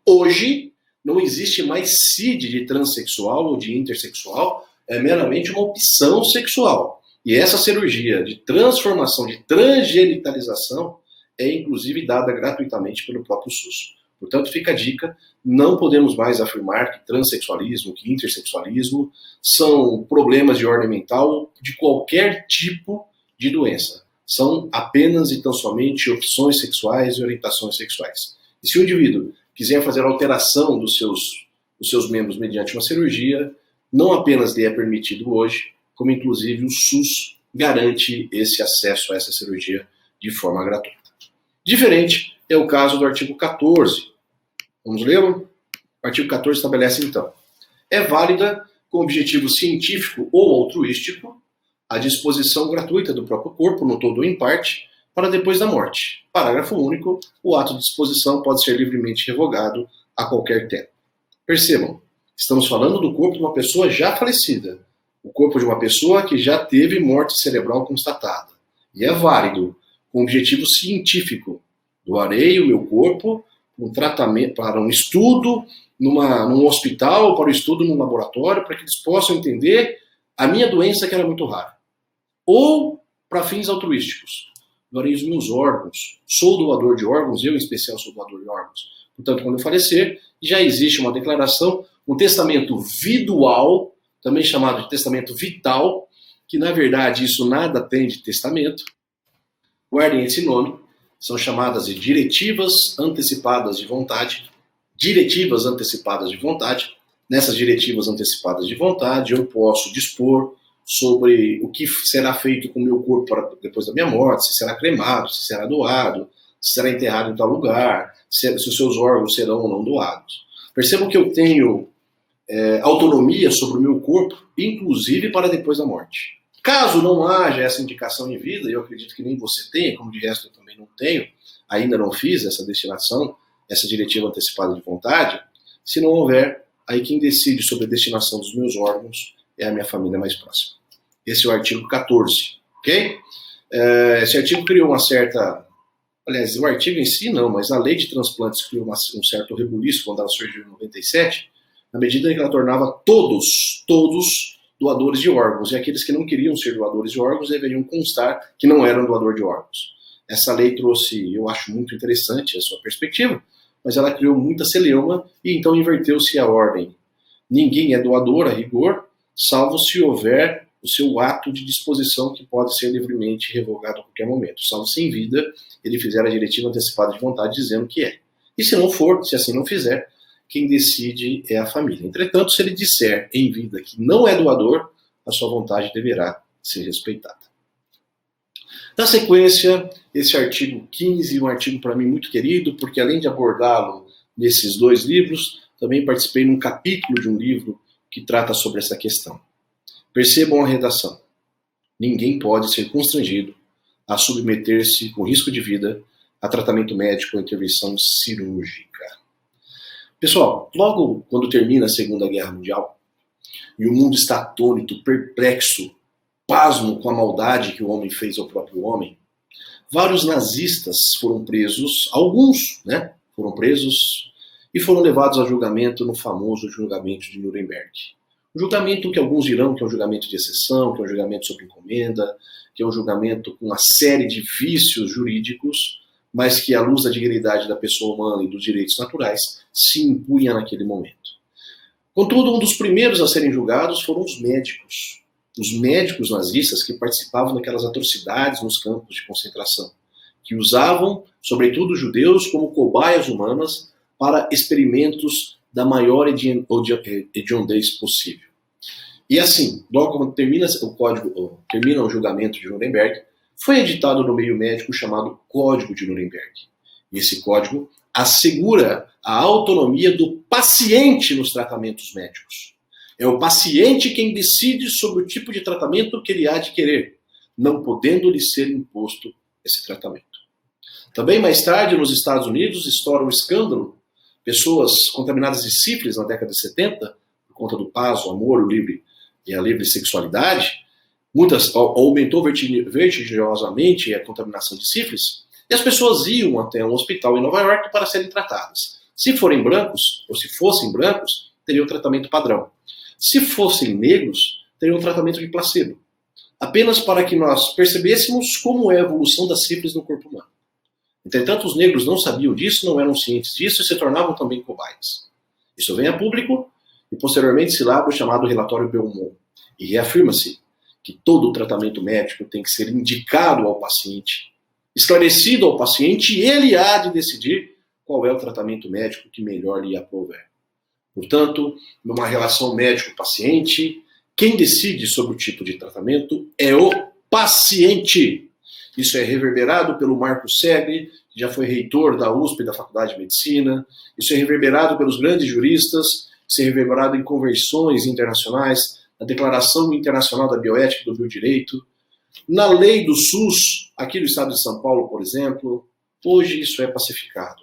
Speaker 1: Hoje, não existe mais CID de transexual ou de intersexual, é meramente uma opção sexual. E essa cirurgia de transformação, de transgenitalização, é inclusive dada gratuitamente pelo próprio SUS. Portanto, fica a dica, não podemos mais afirmar que transexualismo, que intersexualismo são problemas de ordem mental de qualquer tipo de doença. São apenas e tão somente opções sexuais e orientações sexuais. E se o indivíduo quiser fazer alteração dos seus membros mediante uma cirurgia, não apenas lhe é permitido hoje, como inclusive o SUS garante esse acesso a essa cirurgia de forma gratuita. Diferente é o caso do artigo 14. Vamos lê-lo? O artigo 14 estabelece então: é válida, com objetivo científico ou altruístico, a disposição gratuita do próprio corpo, no todo ou em parte, para depois da morte. Parágrafo único, o ato de disposição pode ser livremente revogado a qualquer tempo. Percebam, estamos falando do corpo de uma pessoa já falecida, o corpo de uma pessoa que já teve morte cerebral constatada. E é válido, com objetivo científico. Doarei o meu corpo para um estudo num hospital, para o estudo num laboratório, para que eles possam entender a minha doença, que era muito rara. Ou para fins altruísticos. Doarei os meus órgãos. Sou doador de órgãos, eu em especial sou doador de órgãos. Portanto, quando eu falecer, já existe uma declaração, um testamento vidual, também chamado de testamento vital, que na verdade isso nada tem de testamento. Guardem esse nome, são chamadas de diretivas antecipadas de vontade. Diretivas antecipadas de vontade. Nessas diretivas antecipadas de vontade, eu posso dispor sobre o que será feito com o meu corpo depois da minha morte, se será cremado, se será doado, se será enterrado em tal lugar, se os seus órgãos serão ou não doados. Percebam que eu tenho autonomia sobre o meu corpo, inclusive para depois da morte. Caso não haja essa indicação em vida, e eu acredito que nem você tenha, como de resto eu também não tenho, ainda não fiz essa destinação, essa diretiva antecipada de vontade, se não houver, aí quem decide sobre a destinação dos meus órgãos é a minha família mais próxima. Esse é o artigo 14, ok? Esse artigo criou uma certa... Aliás, o artigo em si não, mas a lei de transplantes criou um certo rebuliço quando ela surgiu em 97, na medida em que ela tornava todos doadores de órgãos, e aqueles que não queriam ser doadores de órgãos deveriam constar que não eram doador de órgãos. Essa lei trouxe, eu acho muito interessante a sua perspectiva, mas ela criou muita celeuma e então inverteu-se a ordem. Ninguém é doador, a rigor, salvo se houver o seu ato de disposição que pode ser livremente revogado a qualquer momento. Salvo se em vida ele fizer a diretiva antecipada de vontade dizendo que é. E se não for, se assim não fizer, quem decide é a família. Entretanto, se ele disser em vida que não é doador, a sua vontade deverá ser respeitada. Na sequência, esse artigo 15, um artigo para mim muito querido, porque além de abordá-lo nesses dois livros, também participei num capítulo de um livro que trata sobre essa questão. Percebam a redação. Ninguém pode ser constrangido a submeter-se, com risco de vida, a tratamento médico ou intervenção cirúrgica. Pessoal, logo quando termina a Segunda Guerra Mundial, e o mundo está atônito, perplexo, pasmo com a maldade que o homem fez ao próprio homem, vários nazistas foram presos, alguns, foram presos e foram levados a julgamento no famoso julgamento de Nuremberg. Um julgamento que alguns dirão que é um julgamento de exceção, que é um julgamento sob encomenda, que é um julgamento com uma série de vícios jurídicos, mas que, à luz da dignidade da pessoa humana e dos direitos naturais, se impunha naquele momento. Contudo, um dos primeiros a serem julgados foram os médicos nazistas que participavam daquelas atrocidades nos campos de concentração, que usavam, sobretudo, os judeus como cobaias humanas para experimentos da maior hediondez possível. E assim, logo quando termina o julgamento de Nuremberg, foi editado no meio médico o chamado Código de Nuremberg. E esse código assegura a autonomia do paciente nos tratamentos médicos. É o paciente quem decide sobre o tipo de tratamento que ele há de querer, não podendo-lhe ser imposto esse tratamento. Também mais tarde, nos Estados Unidos, estoura um escândalo. Pessoas contaminadas de sífilis na década de 70, por conta do paz, o amor, o livre e a livre sexualidade, aumentou vertiginosamente a contaminação de sífilis, e as pessoas iam até um hospital em Nova York para serem tratadas. Se forem brancos, ou se fossem brancos, teriam tratamento padrão. Se fossem negros, teriam tratamento de placebo. Apenas para que nós percebêssemos como é a evolução da sífilis no corpo humano. Entretanto, os negros não sabiam disso, não eram cientes disso e se tornavam também cobaias. Isso vem a público e posteriormente se labra o chamado relatório Belmont. E reafirma-se que todo o tratamento médico tem que ser indicado ao paciente, esclarecido ao paciente, e ele há de decidir qual é o tratamento médico que melhor lhe aprouver. Portanto, numa relação médico-paciente, quem decide sobre o tipo de tratamento é o paciente. Isso é reverberado pelo Marco Segre, que já foi reitor da USP, da Faculdade de Medicina. Isso é reverberado pelos grandes juristas, isso é reverberado em convenções internacionais, na Declaração Internacional da Bioética e do Biodireito, na lei do SUS, aqui no estado de São Paulo, por exemplo. Hoje isso é pacificado.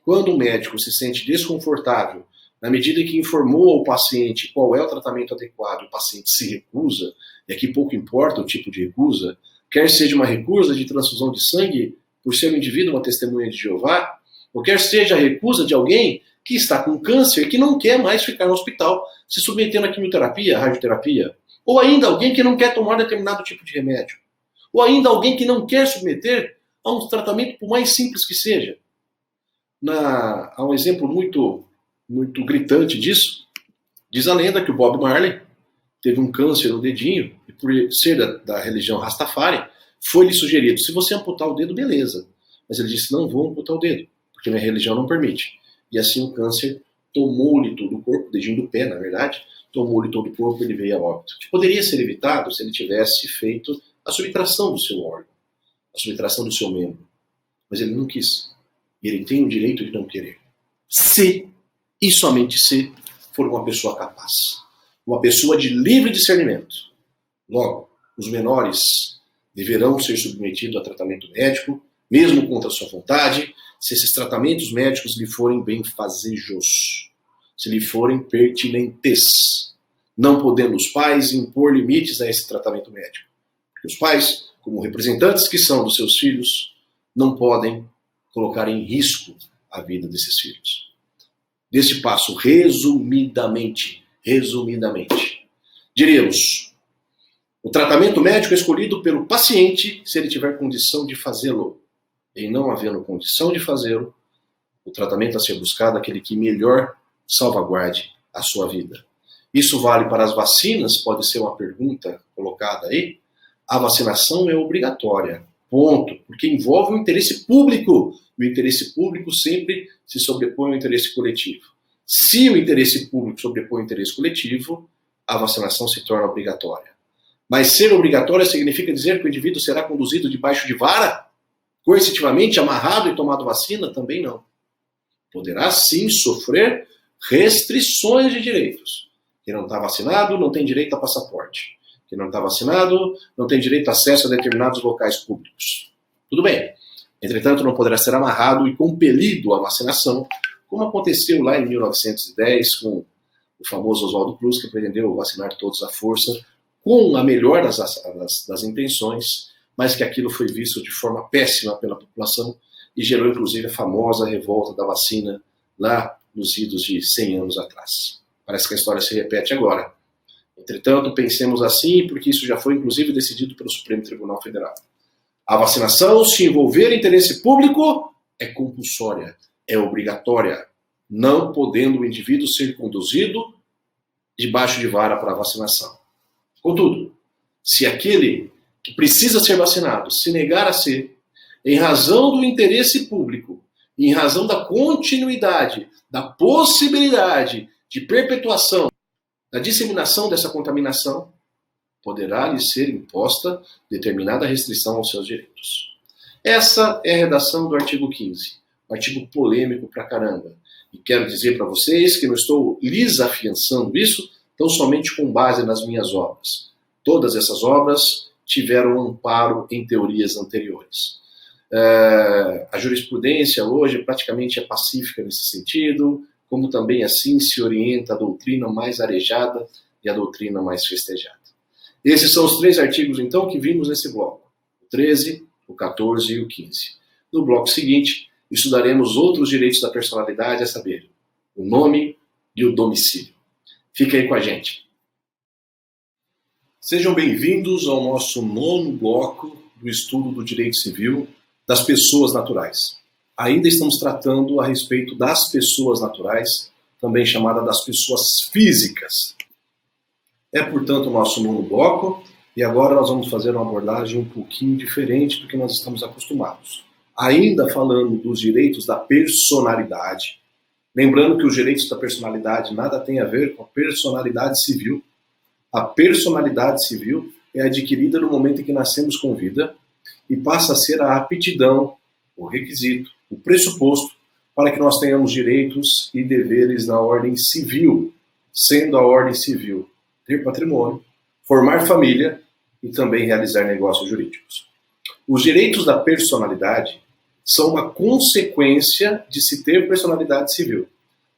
Speaker 1: Quando o médico se sente desconfortável, na medida em que informou ao paciente qual é o tratamento adequado, o paciente se recusa, e aqui pouco importa o tipo de recusa, quer seja uma recusa de transfusão de sangue por ser um indivíduo uma testemunha de Jeová, ou quer seja a recusa de alguém que está com câncer, que não quer mais ficar no hospital, se submetendo à quimioterapia, à radioterapia. Ou ainda alguém que não quer tomar determinado tipo de remédio. Ou ainda alguém que não quer submeter a um tratamento, por mais simples que seja. Há um exemplo muito gritante disso. Diz a lenda que o Bob Marley teve um câncer no dedinho, e por ser da religião Rastafari, foi-lhe sugerido, se você amputar o dedo, beleza. Mas ele disse, não vou amputar o dedo, porque minha religião não permite. E assim o câncer tomou-lhe todo o corpo, o dedinho do pé, na verdade, tomou-lhe todo o corpo e ele veio a óbito. Que poderia ser evitado se ele tivesse feito a subtração do seu órgão, a subtração do seu membro. Mas ele não quis. E ele tem o direito de não querer. Se, e somente se, for uma pessoa capaz. Uma pessoa de livre discernimento. Logo, os menores deverão ser submetidos a tratamento médico, mesmo contra a sua vontade, se esses tratamentos médicos lhe forem benfazejos, se lhe forem pertinentes, não podendo os pais impor limites a esse tratamento médico. Porque os pais, como representantes que são dos seus filhos, não podem colocar em risco a vida desses filhos. Deste passo, resumidamente, diríamos, o tratamento médico é escolhido pelo paciente se ele tiver condição de fazê-lo. E não havendo condição de fazê-lo, o tratamento a ser buscado é aquele que melhor salvaguarde a sua vida. Isso vale para as vacinas, pode ser uma pergunta colocada aí. A vacinação é obrigatória, ponto, porque envolve o interesse público. O interesse público sempre se sobrepõe ao interesse coletivo. Se o interesse público sobrepõe ao interesse coletivo, a vacinação se torna obrigatória. Mas ser obrigatória significa dizer que o indivíduo será conduzido debaixo de vara? Coercitivamente, amarrado e tomado vacina? Também não. Poderá sim sofrer restrições de direitos. Quem não está vacinado não tem direito a passaporte. Quem não está vacinado não tem direito a acesso a determinados locais públicos. Tudo bem. Entretanto, não poderá ser amarrado e compelido à vacinação, como aconteceu lá em 1910 com o famoso Oswaldo Cruz, que pretendeu vacinar todos à força, com a melhor das intenções, mas que aquilo foi visto de forma péssima pela população e gerou inclusive a famosa revolta da vacina lá nos idos de 100 anos atrás. Parece que a história se repete agora. Entretanto, pensemos assim, porque isso já foi inclusive decidido pelo Supremo Tribunal Federal. A vacinação, se envolver interesse público, é compulsória, é obrigatória, não podendo o indivíduo ser conduzido debaixo de vara para a vacinação. Contudo, se aquele que precisa ser vacinado se negar a ser, em razão do interesse público, em razão da continuidade, da possibilidade de perpetuação, da disseminação dessa contaminação, poderá lhe ser imposta determinada restrição aos seus direitos. Essa é a redação do artigo 15, um artigo polêmico pra caramba. E quero dizer para vocês que não estou lhes afiançando isso tão somente com base nas minhas obras. Todas essas obras tiveram amparo em teorias anteriores. A jurisprudência hoje praticamente é pacífica nesse sentido, como também assim se orienta a doutrina mais arejada e a doutrina mais festejada. Esses são os 3 artigos, então, que vimos nesse bloco. O 13, o 14 e o 15. No bloco seguinte, estudaremos outros direitos da personalidade, a saber, o nome e o domicílio. Fica aí com a gente. Sejam bem-vindos ao nosso 9º bloco do estudo do direito civil das pessoas naturais. Ainda estamos tratando a respeito das pessoas naturais, também chamada das pessoas físicas. É, portanto, o nosso 9º bloco, e agora nós vamos fazer uma abordagem um pouquinho diferente do que nós estamos acostumados. Ainda falando dos direitos da personalidade, lembrando que os direitos da personalidade nada tem a ver com a personalidade civil. A personalidade civil é adquirida no momento em que nascemos com vida e passa a ser a aptidão, o requisito, o pressuposto para que nós tenhamos direitos e deveres na ordem civil, sendo a ordem civil ter patrimônio, formar família e também realizar negócios jurídicos. Os direitos da personalidade são uma consequência de se ter personalidade civil.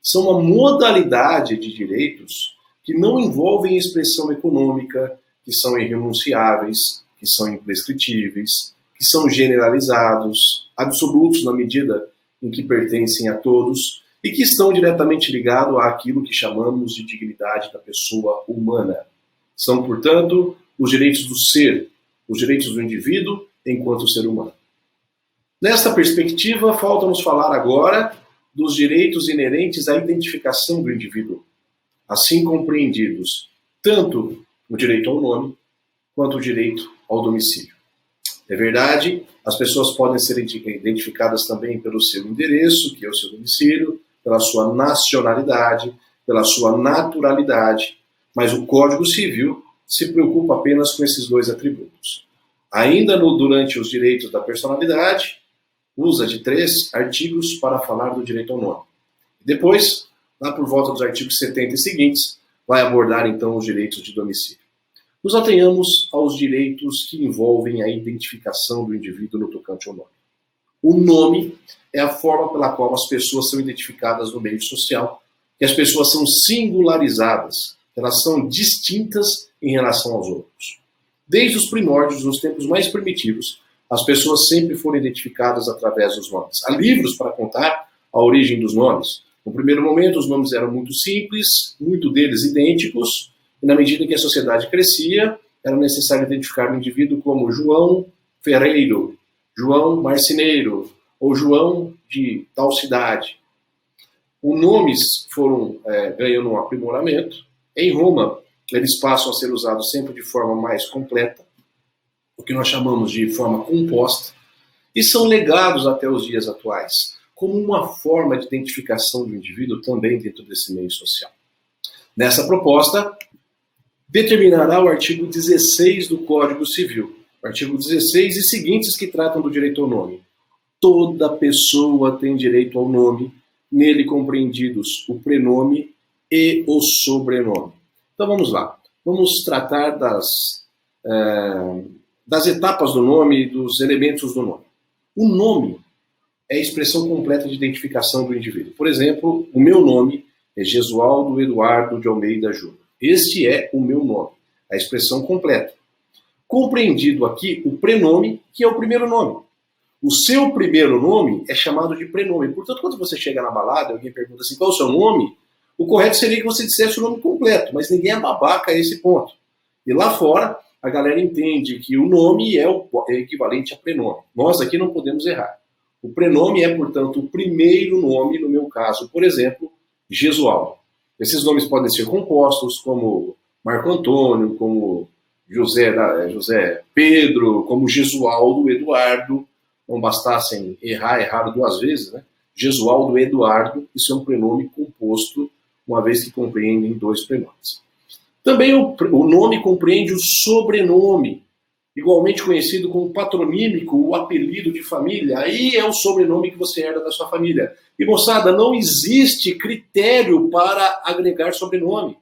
Speaker 1: São uma modalidade de direitos que não envolvem expressão econômica, que são irrenunciáveis, que são imprescritíveis, que são generalizados, absolutos na medida em que pertencem a todos e que estão diretamente ligados àquilo que chamamos de dignidade da pessoa humana. São, portanto, os direitos do ser, os direitos do indivíduo enquanto ser humano. Nesta perspectiva, falta-nos falar agora dos direitos inerentes à identificação do indivíduo, assim compreendidos tanto o direito ao nome quanto o direito ao domicílio. É verdade, as pessoas podem ser identificadas também pelo seu endereço, que é o seu domicílio, pela sua nacionalidade, pela sua naturalidade, mas o Código Civil se preocupa apenas com esses dois atributos. Ainda durante os direitos da personalidade, usa de 3 artigos para falar do direito ao nome. Depois, lá por volta dos artigos 70 e seguintes, vai abordar então os direitos de domicílio. Nos atenhamos aos direitos que envolvem a identificação do indivíduo no tocante ao nome. O nome é a forma pela qual as pessoas são identificadas no meio social, que as pessoas são singularizadas, elas são distintas em relação aos outros. Desde os primórdios, nos tempos mais primitivos, as pessoas sempre foram identificadas através dos nomes. Há livros para contar a origem dos nomes. No primeiro momento, os nomes eram muito simples, muito deles idênticos, e na medida que a sociedade crescia, era necessário identificar o indivíduo como João Ferreiro, João Marceneiro, ou João de tal cidade. Os nomes foram ganhando um aprimoramento. Em Roma, eles passam a ser usados sempre de forma mais completa, o que nós chamamos de forma composta, e são legados até os dias atuais, como uma forma de identificação do indivíduo também dentro desse meio social. Nessa proposta, determinará o artigo 16 do Código Civil, o artigo 16 e seguintes que tratam do direito ao nome. Toda pessoa tem direito ao nome, nele compreendidos o prenome e o sobrenome. Então vamos lá, vamos tratar das etapas do nome e dos elementos do nome. O nome é a expressão completa de identificação do indivíduo. Por exemplo, o meu nome é Gesualdo Eduardo de Almeida Júnior. Este é o meu nome, a expressão completa. Compreendido aqui o prenome, que é o primeiro nome. O seu primeiro nome é chamado de prenome. Portanto, quando você chega na balada e alguém pergunta assim, qual é o seu nome? O correto seria que você dissesse o nome completo, mas ninguém é babaca a esse ponto. E lá fora, a galera entende que o nome é o equivalente a prenome. Nós aqui não podemos errar. O prenome é, portanto, o primeiro nome, no meu caso, por exemplo, Gesualdo. Esses nomes podem ser compostos, como Marco Antônio, como José Pedro, como Gesualdo Eduardo. Não bastassem erraram 2 vezes, né? Gesualdo Eduardo, isso é um prenome composto, uma vez que compreendem 2 prenomes. Também o nome compreende o sobrenome, igualmente conhecido como patronímico, o apelido de família. Aí é o sobrenome que você herda da sua família. E, moçada, não existe critério para agregar sobrenome.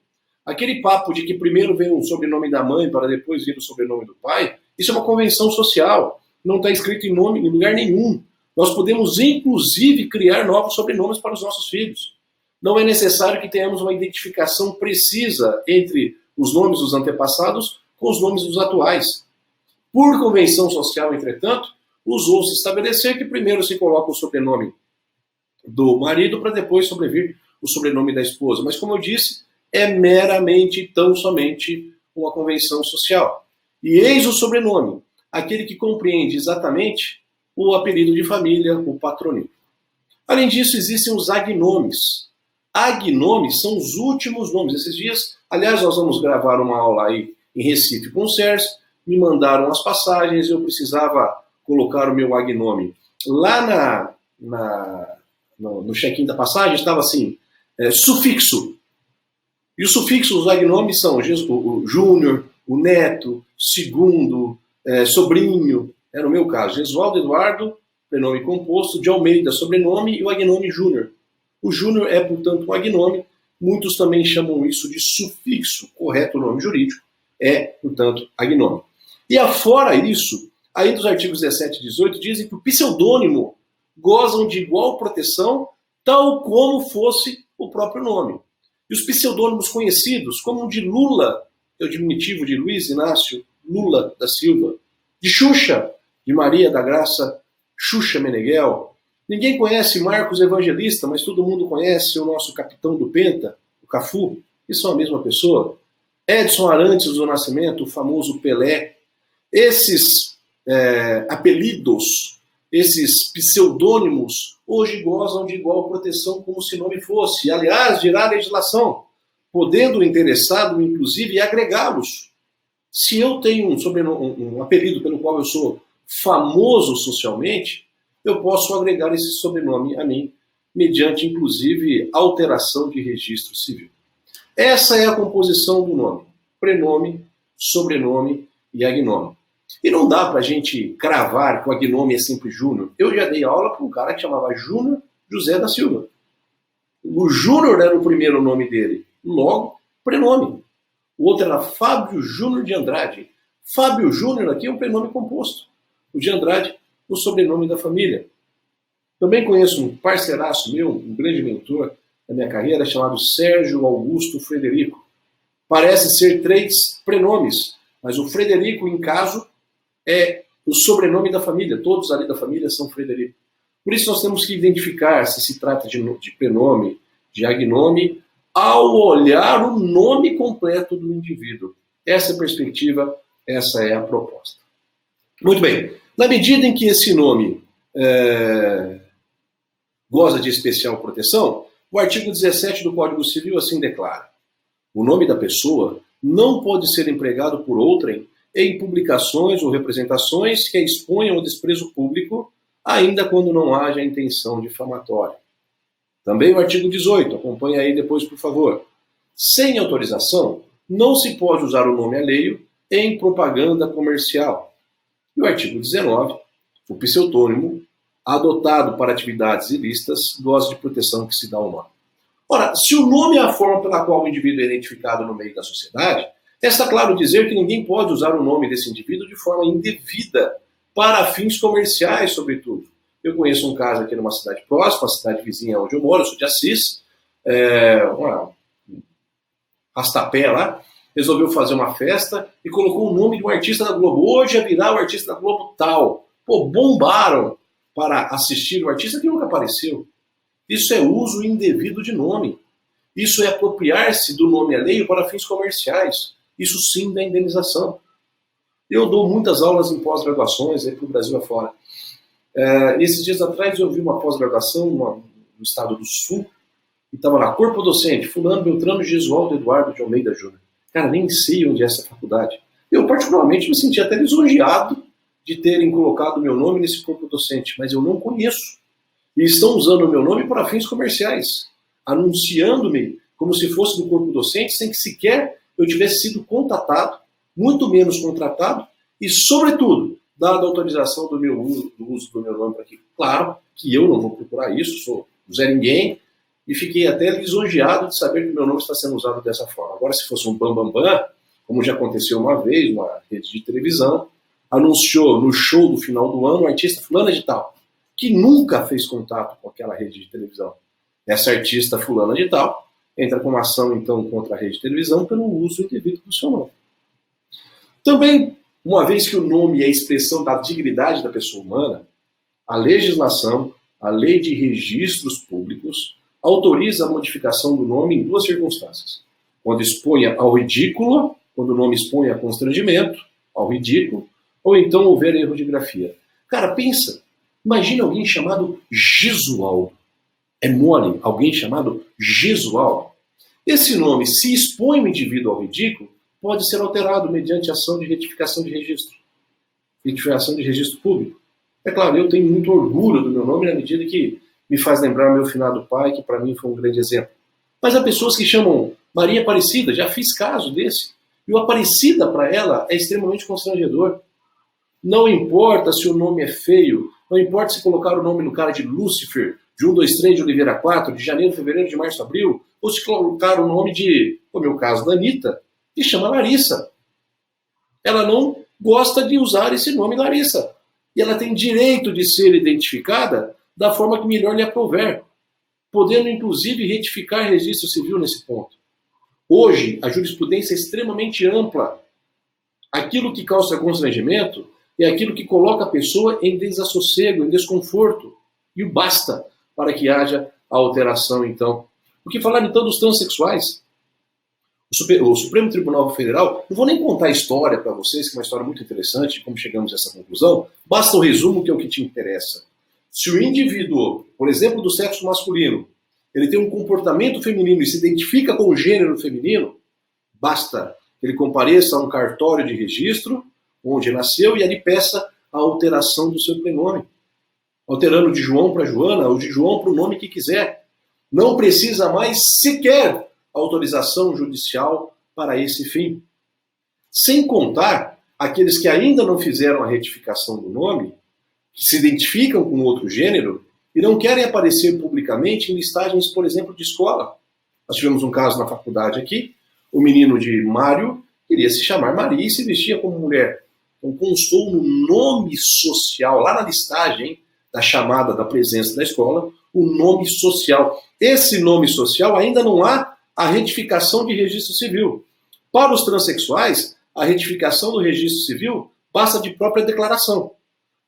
Speaker 1: Aquele papo de que primeiro vem o sobrenome da mãe para depois vir o sobrenome do pai, isso é uma convenção social. Não está escrito em lugar nenhum. Nós podemos, inclusive, criar novos sobrenomes para os nossos filhos. Não é necessário que tenhamos uma identificação precisa entre os nomes dos antepassados com os nomes dos atuais. Por convenção social, entretanto, usou-se estabelecer que primeiro se coloca o sobrenome do marido para depois sobrevir o sobrenome da esposa. Mas, como eu disse, é meramente, tão somente, uma convenção social. E eis o sobrenome, aquele que compreende exatamente o apelido de família, o patronímico. Além disso, existem os agnomes. Agnomes são os últimos nomes. Esses dias, aliás, nós vamos gravar uma aula aí em Recife com o Sérgio, me mandaram as passagens, eu precisava colocar o meu agnome. Lá no check-in da passagem estava assim, sufixo. E os sufixos, os agnomes são o júnior, o neto, segundo, sobrinho. No meu caso, Gesualdo Eduardo, prenome composto, de Almeida, sobrenome, e o agnome júnior. O júnior é, portanto, um agnome. Muitos também chamam isso de sufixo. Correto nome jurídico é, portanto, agnome. E afora isso, aí dos artigos 17 e 18, dizem que o pseudônimo gozam de igual proteção, tal como fosse o próprio nome. E os pseudônimos conhecidos, como o de Lula, é o diminutivo de Luiz Inácio Lula da Silva, de Xuxa, de Maria da Graça Xuxa Meneghel, Ninguém conhece Marcos Evangelista, mas todo mundo conhece o nosso capitão do Penta, o Cafu, que são a mesma pessoa. Edson Arantes do Nascimento, o famoso Pelé. Esses apelidos, esses pseudônimos, hoje gozam de igual proteção como se nome fosse. Aliás, dirá a legislação, podendo o interessado, inclusive, agregá-los. Se eu tenho um apelido pelo qual eu sou famoso socialmente, eu posso agregar esse sobrenome a mim, mediante, inclusive, alteração de registro civil. Essa é a composição do nome. Prenome, sobrenome e agnome. E não dá para a gente cravar que o agnome é sempre Júnior. Eu já dei aula para um cara que chamava Júnior José da Silva. O Júnior era o primeiro nome dele. Logo, prenome. O outro era Fábio Júnior de Andrade. Fábio Júnior aqui é um prenome composto. O de Andrade, o sobrenome da família. Também conheço um parceiraço meu, um grande mentor da minha carreira, chamado Sérgio Augusto Frederico. Parece ser 3 prenomes, mas o Frederico, em caso, é o sobrenome da família. Todos ali da família são Frederico. Por isso nós temos que identificar se se trata de prenome, de agnome, ao olhar o nome completo do indivíduo. Essa é a perspectiva, essa é a proposta. Muito bem. Na medida em que esse nome goza de especial proteção, o artigo 17 do Código Civil assim declara: o nome da pessoa não pode ser empregado por outrem em publicações ou representações que a exponham ao desprezo público, ainda quando não haja intenção difamatória. Também o artigo 18, acompanha aí depois, por favor. Sem autorização, não se pode usar o nome alheio em propaganda comercial. E o artigo 19, o pseudônimo, adotado para atividades ilícitas, goza de proteção que se dá ao nome. Ora, se o nome é a forma pela qual o indivíduo é identificado no meio da sociedade, resta claro dizer que ninguém pode usar o nome desse indivíduo de forma indevida, para fins comerciais, sobretudo. Eu conheço um caso aqui numa cidade próxima, a cidade vizinha onde eu moro, eu sou de Assis, Rastapé lá, resolveu fazer uma festa e colocou o nome de um artista da Globo. Hoje é virar o artista da Globo tal. Pô, bombaram para assistir o artista que nunca apareceu. Isso é uso indevido de nome. Isso é apropriar-se do nome alheio para fins comerciais. Isso sim dá indenização. Eu dou muitas aulas em pós-graduações aí para o Brasil afora. Esses dias atrás eu vi uma pós-graduação no estado do Sul, e estava lá, corpo docente, fulano Beltrano Gesualdo Eduardo de Almeida Júnior. Cara, nem sei onde é essa faculdade. Eu particularmente me senti até lisonjeado de terem colocado o meu nome nesse corpo docente, mas eu não conheço. E estão usando o meu nome para fins comerciais, anunciando-me como se fosse do corpo docente, sem que sequer eu tivesse sido contatado, muito menos contratado, e, sobretudo, dada a autorização do uso do meu nome para aqui. Claro que eu não vou procurar isso, sou Zé Ninguém, e fiquei até lisonjeado de saber que o meu nome está sendo usado dessa forma. Agora, se fosse um bambambam, como já aconteceu uma vez, uma rede de televisão, anunciou no show do final do ano um artista fulana de tal, que nunca fez contato com aquela rede de televisão. Essa artista fulana de tal entra com uma ação, então, contra a rede de televisão pelo uso indevido do seu nome. Também, uma vez que o nome é a expressão da dignidade da pessoa humana, a legislação, a lei de registros públicos, autoriza a modificação do nome em 2 circunstâncias. Quando exponha ao ridículo, quando o nome expõe a constrangimento, ao ridículo, ou então houver erro de grafia. Cara, pensa, imagina alguém chamado Gesualdo. É mole, alguém chamado Gesualdo. Esse nome, se expõe o indivíduo ao ridículo, pode ser alterado mediante ação de retificação de registro. Retificação de registro público. É claro, eu tenho muito orgulho do meu nome na medida que me faz lembrar meu finado pai, que para mim foi um grande exemplo. Mas há pessoas que chamam Maria Aparecida, já fiz caso desse. E o Aparecida, para ela, é extremamente constrangedor. Não importa se o nome é feio, não importa se colocar o nome no cara de Lúcifer, de 1, 2, 3, de Oliveira 4, de janeiro, fevereiro, de março, abril, ou se colocar o nome de, como é o caso da Anitta, que chama Larissa. Ela não gosta de usar esse nome Larissa. E ela tem direito de ser identificada da forma que melhor lhe aprouver, podendo inclusive retificar registro civil nesse ponto. Hoje, a jurisprudência é extremamente ampla. Aquilo que causa constrangimento é aquilo que coloca a pessoa em desassossego, em desconforto. E o basta para que haja a alteração, então. O que falar, então, dos transexuais? O Supremo Tribunal Federal, não vou nem contar a história para vocês, que é uma história muito interessante, como chegamos a essa conclusão, basta o resumo, que é o que te interessa. Se o indivíduo, por exemplo, do sexo masculino, ele tem um comportamento feminino e se identifica com o gênero feminino, basta que ele compareça a um cartório de registro, onde nasceu, e ali peça a alteração do seu prenome. Alterando de João para Joana, ou de João para o nome que quiser. Não precisa mais sequer autorização judicial para esse fim. Sem contar aqueles que ainda não fizeram a retificação do nome, que se identificam com outro gênero e não querem aparecer publicamente em listagens, por exemplo, de escola. Nós tivemos um caso na faculdade aqui, o menino de Mário queria se chamar Maria e se vestia como mulher. Então constou no nome social, lá na listagem da chamada da presença da escola, o nome social. Esse nome social ainda não há a retificação de registro civil. Para os transexuais, a retificação do registro civil passa de própria declaração.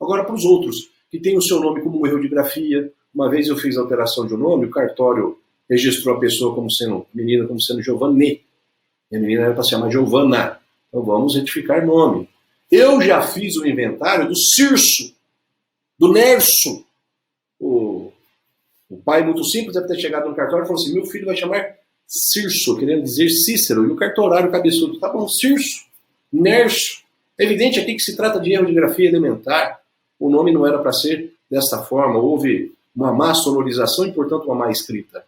Speaker 1: Agora, para os outros, que têm o seu nome como um erro de grafia, uma vez eu fiz a alteração de um nome, o cartório registrou a pessoa como sendo menina, como sendo Giovanni. E a menina era para se chamar Giovana. Então vamos retificar nome. Eu já fiz o inventário do Cirso, do Nerso. O pai, muito simples, deve ter chegado no cartório e falou assim: meu filho vai chamar Cirso, querendo dizer Cícero. E o cartorário cabeçudo: tá bom, Cirso, Nerso. É evidente aqui que se trata de erro de grafia elementar. O nome não era para ser desta forma. Houve uma má sonorização e, portanto, uma má escrita.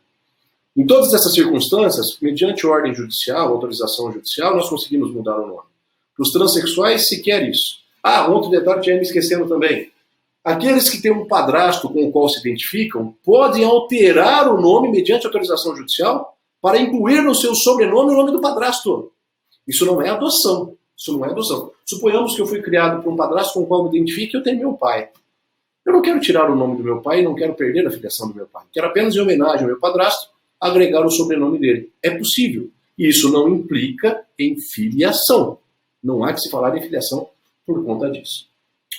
Speaker 1: Em todas essas circunstâncias, mediante ordem judicial, autorização judicial, nós conseguimos mudar o nome. Para os transexuais, sequer isso. Ah, um outro detalhe que já me esquecendo também. Aqueles que têm um padrasto com o qual se identificam podem alterar o nome mediante autorização judicial para incluir no seu sobrenome o nome do padrasto. Isso não é adoção. Isso não é adoção. Suponhamos que eu fui criado por um padrasto com o qual me identifico e eu tenho meu pai. Eu não quero tirar o nome do meu pai e não quero perder a filiação do meu pai. Quero apenas, em homenagem ao meu padrasto, agregar o sobrenome dele. É possível. E isso não implica em filiação. Não há que se falar em filiação por conta disso.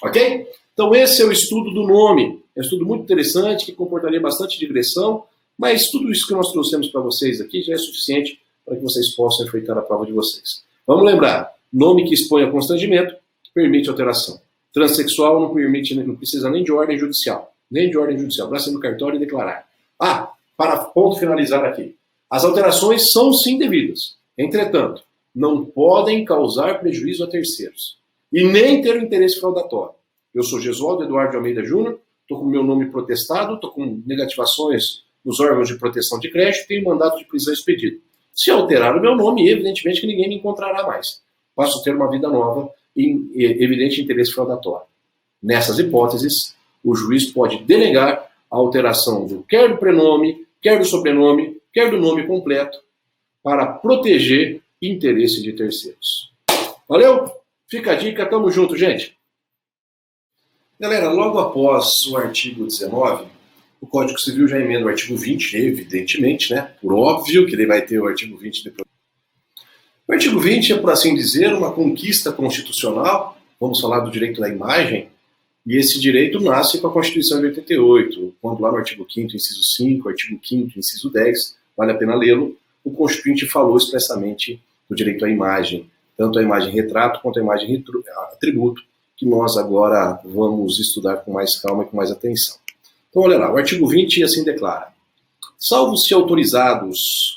Speaker 1: Ok? Então esse é o estudo do nome. É um estudo muito interessante, que comportaria bastante digressão, mas tudo isso que nós trouxemos para vocês aqui já é suficiente para que vocês possam efetuar a prova de vocês. Vamos lembrar, nome que expõe a constrangimento permite alteração. Transsexual não permite, não precisa nem de ordem judicial. Nem de ordem judicial. Basta ir no cartório e declarar. Ah, para ponto finalizar aqui. As alterações são sim devidas. Entretanto, não podem causar prejuízo a terceiros. E nem ter o interesse fraudatório. Eu sou Gesualdo Eduardo de Almeida Júnior, estou com o meu nome protestado, estou com negativações nos órgãos de proteção de crédito e tenho mandato de prisão expedido. Se alterar o meu nome, evidentemente que ninguém me encontrará mais. Passo a ter uma vida nova em evidente interesse fraudatório. Nessas hipóteses, o juiz pode denegar a alteração quer do prenome, quer do sobrenome, quer do nome completo, para proteger interesse de terceiros. Valeu? Fica a dica, tamo junto, gente. Galera, logo após o artigo 19, o Código Civil já emenda o artigo 20, evidentemente, né? Por óbvio que ele vai ter o artigo 20 depois. O artigo 20 é, por assim dizer, uma conquista constitucional, vamos falar do direito da imagem, e esse direito nasce com a Constituição de 88, quando lá no artigo 5º, inciso 5, artigo 5º, inciso 10, vale a pena lê-lo, o Constituinte falou expressamente do direito à imagem, tanto a imagem retrato quanto a imagem atributo, que nós agora vamos estudar com mais calma e com mais atenção. Então, olha lá, o artigo 20 assim declara: salvo se autorizados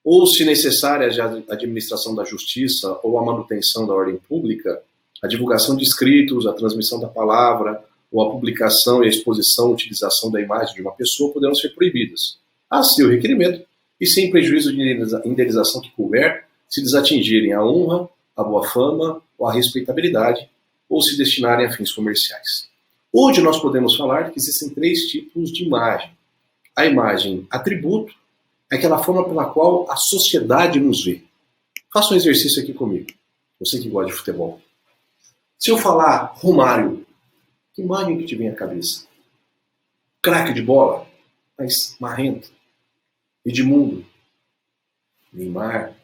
Speaker 1: ou se necessárias a administração da justiça ou a manutenção da ordem pública, a divulgação de escritos, a transmissão da palavra, ou a publicação e a exposição, utilização da imagem de uma pessoa poderão ser proibidas, a seu requerimento, e sem prejuízo de indenização que couber, se desatingirem a honra, a boa fama ou a respeitabilidade, ou se destinarem a fins comerciais. Hoje nós podemos falar que existem 3 tipos de imagem. A imagem atributo é aquela forma pela qual a sociedade nos vê. Faça um exercício aqui comigo, você que gosta de futebol. Se eu falar Romário, que imagem que te vem à cabeça? Craque de bola, mas marrento. Edmundo, Neymar,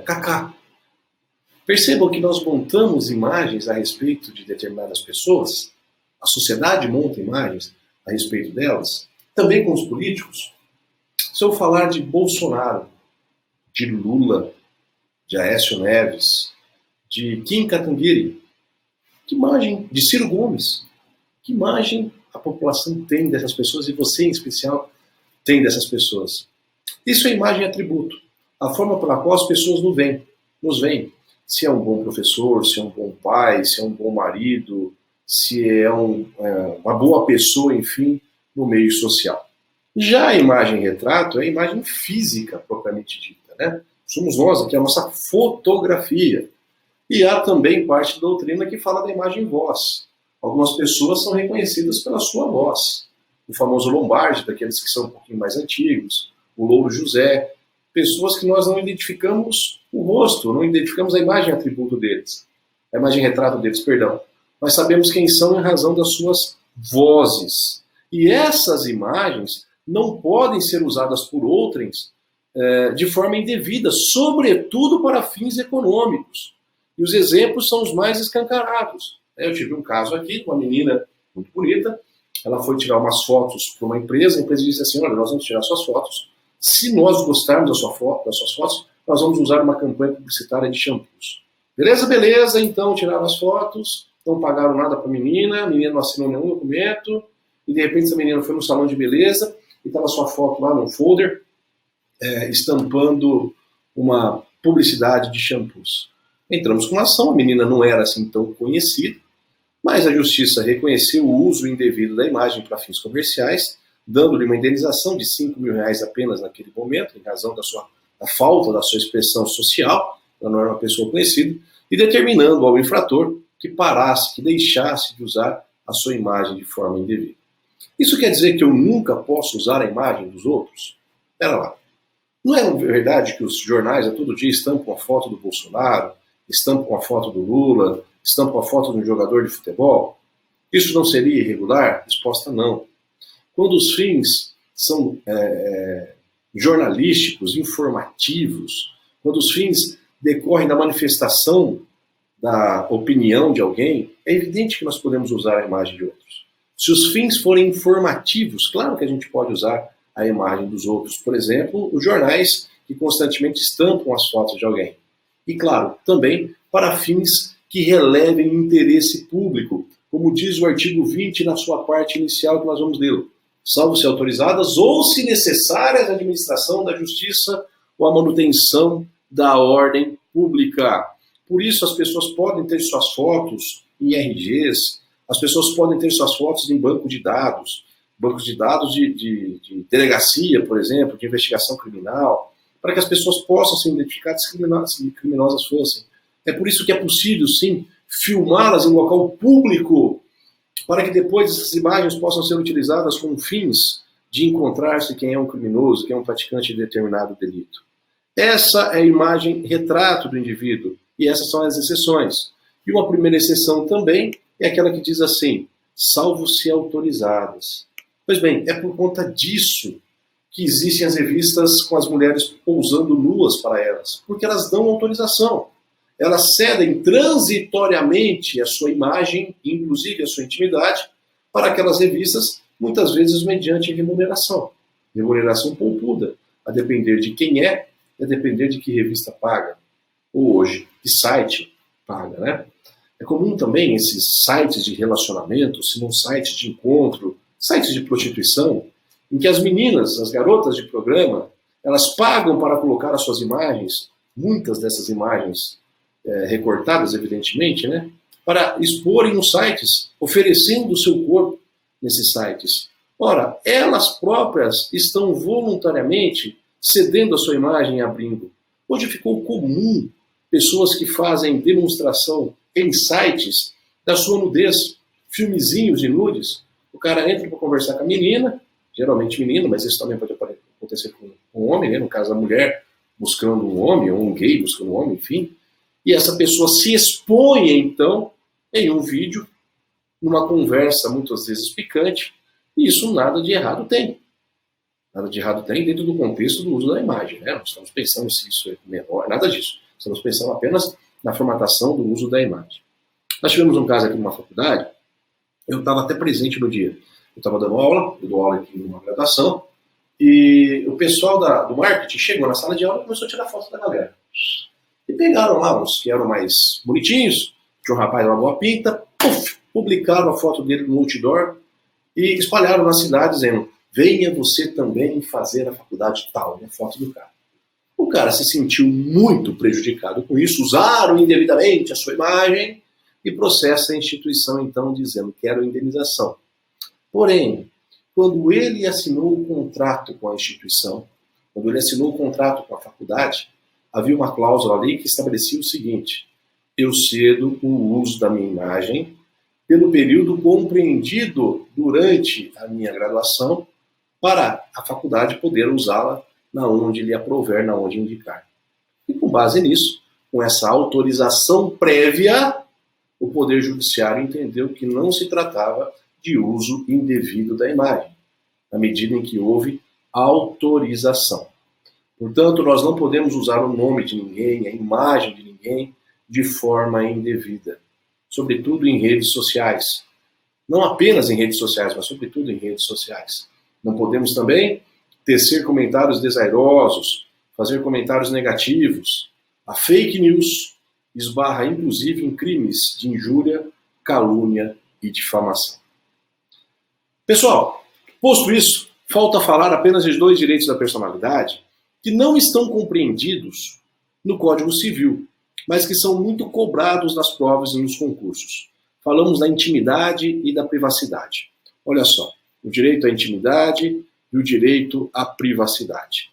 Speaker 1: Kaká. Percebam que nós montamos imagens a respeito de determinadas pessoas A sociedade monta imagens a respeito delas, também com os políticos. Se eu falar de Bolsonaro, de Lula, de Aécio Neves, de Kim Kataguiri, que imagem de Ciro Gomes, que imagem a população tem dessas pessoas e você em especial tem dessas pessoas? Isso é imagem e atributo, a forma pela qual as pessoas nos veem. Se é um bom professor, se é um bom pai, se é um bom marido, se é uma boa pessoa, enfim, no meio social. Já a imagem retrato é a imagem física propriamente dita, né? Somos nós aqui, a nossa fotografia. E há também parte da doutrina que fala da imagem voz. Algumas pessoas são reconhecidas pela sua voz. O famoso Lombardi, daqueles que são um pouquinho mais antigos, o Louro José, pessoas que nós não identificamos o rosto, não identificamos a imagem atributo deles, a imagem retrato deles, perdão. Mas sabemos quem são em razão das suas vozes. E essas imagens não podem ser usadas por outrens de forma indevida, sobretudo para fins econômicos. E os exemplos são os mais escancarados. Eu tive um caso aqui com uma menina muito bonita, ela foi tirar umas fotos para uma empresa, a empresa disse assim, olha, nós vamos tirar suas fotos, se nós gostarmos das suas fotos, nós vamos usar uma campanha publicitária de shampoos. Beleza, beleza, então tiraram as fotos, não pagaram nada para a menina não assinou nenhum documento, e de repente essa menina foi no salão de beleza, e estava sua foto lá num folder, estampando uma publicidade de shampoos. Entramos com uma ação, a menina não era assim tão conhecida, mas a justiça reconheceu o uso indevido da imagem para fins comerciais, dando-lhe uma indenização de R$5.000 apenas naquele momento, em razão da falta da sua expressão social, ela não era uma pessoa conhecida, e determinando ao infrator que parasse, que deixasse de usar a sua imagem de forma indevida. Isso quer dizer que eu nunca posso usar a imagem dos outros? Pera lá. Não é verdade que os jornais a todo dia estampam a foto do Bolsonaro, estampam a foto do Lula, estampam a foto de um jogador de futebol? Isso não seria irregular? Resposta não. Quando os fins são jornalísticos, informativos, quando os fins decorrem da manifestação da opinião de alguém, é evidente que nós podemos usar a imagem de outros. Se os fins forem informativos, claro que a gente pode usar a imagem dos outros. Por exemplo, os jornais que constantemente estampam as fotos de alguém. E, claro, também para fins que relevem interesse público, como diz o artigo 20 na sua parte inicial que nós vamos ler. Salvo se autorizadas ou, se necessárias, a administração da justiça ou a manutenção da ordem pública. Por isso, as pessoas podem ter suas fotos em RGs, as pessoas podem ter suas fotos em bancos de dados de delegacia, por exemplo, de investigação criminal, para que as pessoas possam ser identificadas se criminosas fossem. É por isso que é possível, sim, filmá-las em local público, para que depois essas imagens possam ser utilizadas com fins de encontrar-se quem é um criminoso, quem é um praticante de determinado delito. Essa é a imagem retrato do indivíduo, e essas são as exceções. E uma primeira exceção também é aquela que diz assim, salvo se autorizadas. Pois bem, é por conta disso que existem as revistas com as mulheres pousando nuas para elas, porque elas dão autorização. Elas cedem transitoriamente a sua imagem, inclusive a sua intimidade, para aquelas revistas, muitas vezes mediante remuneração. Remuneração poupuda, a depender de quem é, a depender de que revista paga. Ou hoje, que site paga, né? É comum também esses sites de relacionamento, se não sites de encontro, sites de prostituição, em que as meninas, as garotas de programa, elas pagam para colocar as suas imagens, muitas dessas imagens recortadas, evidentemente, né, para exporem nos sites, oferecendo o seu corpo nesses sites. Ora, elas próprias estão voluntariamente cedendo a sua imagem e abrindo. Hoje ficou comum pessoas que fazem demonstração em sites da sua nudez, filmezinhos de nudes. O cara entra para conversar com a menina, geralmente menino, mas isso também pode acontecer com um homem, né? No caso a mulher buscando um homem, ou um gay buscando um homem, enfim. E essa pessoa se expõe, então, em um vídeo, numa conversa muitas vezes picante, e isso nada de errado tem. Nada de errado tem dentro do contexto do uso da imagem, né? Não estamos pensando se isso é menor, nada disso. Estamos pensando apenas na formatação do uso da imagem. Nós tivemos um caso aqui numa faculdade, Eu estava até presente no dia. Eu estava dando aula, eu dou aula aqui numa graduação, e o pessoal do marketing chegou na sala de aula e começou a tirar foto da galera. E pegaram lá os que eram mais bonitinhos, tinha um rapaz, uma boa pinta, publicaram a foto dele no outdoor e espalharam na cidade dizendo: venha você também fazer a faculdade tal, e a foto do cara. O cara se sentiu muito prejudicado com isso, usaram indevidamente a sua imagem e processa a instituição, então, dizendo que era indenização. Porém, quando ele assinou o contrato com a instituição, quando ele assinou o contrato com a faculdade, havia uma cláusula ali que estabelecia o seguinte: eu cedo o uso da minha imagem pelo período compreendido durante a minha graduação para a faculdade poder usá-la na onde lhe aprouver, na onde indicar. E com base nisso, com essa autorização prévia, o Poder Judiciário entendeu que não se tratava de uso indevido da imagem, na medida em que houve autorização. Portanto, nós não podemos usar o nome de ninguém, a imagem de ninguém, de forma indevida, sobretudo em redes sociais. Não apenas em redes sociais, mas sobretudo em redes sociais. Não podemos também tecer comentários desairosos, fazer comentários negativos. A fake news esbarra inclusive em crimes de injúria, calúnia e difamação. Pessoal, posto isso, falta falar apenas de 2 direitos da personalidade que não estão compreendidos no Código Civil, mas que são muito cobrados nas provas e nos concursos. Falamos da intimidade e da privacidade. Olha só, o direito à intimidade e o direito à privacidade.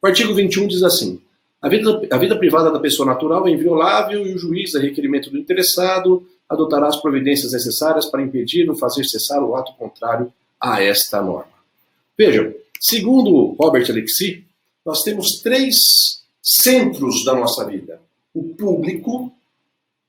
Speaker 1: O artigo 21 diz assim: a vida privada da pessoa natural é inviolável e o juiz, a requerimento do interessado, adotará as providências necessárias para impedir ou fazer cessar o ato contrário a esta norma. Vejam, segundo Robert Alexy, nós temos 3 centros da nossa vida. O público,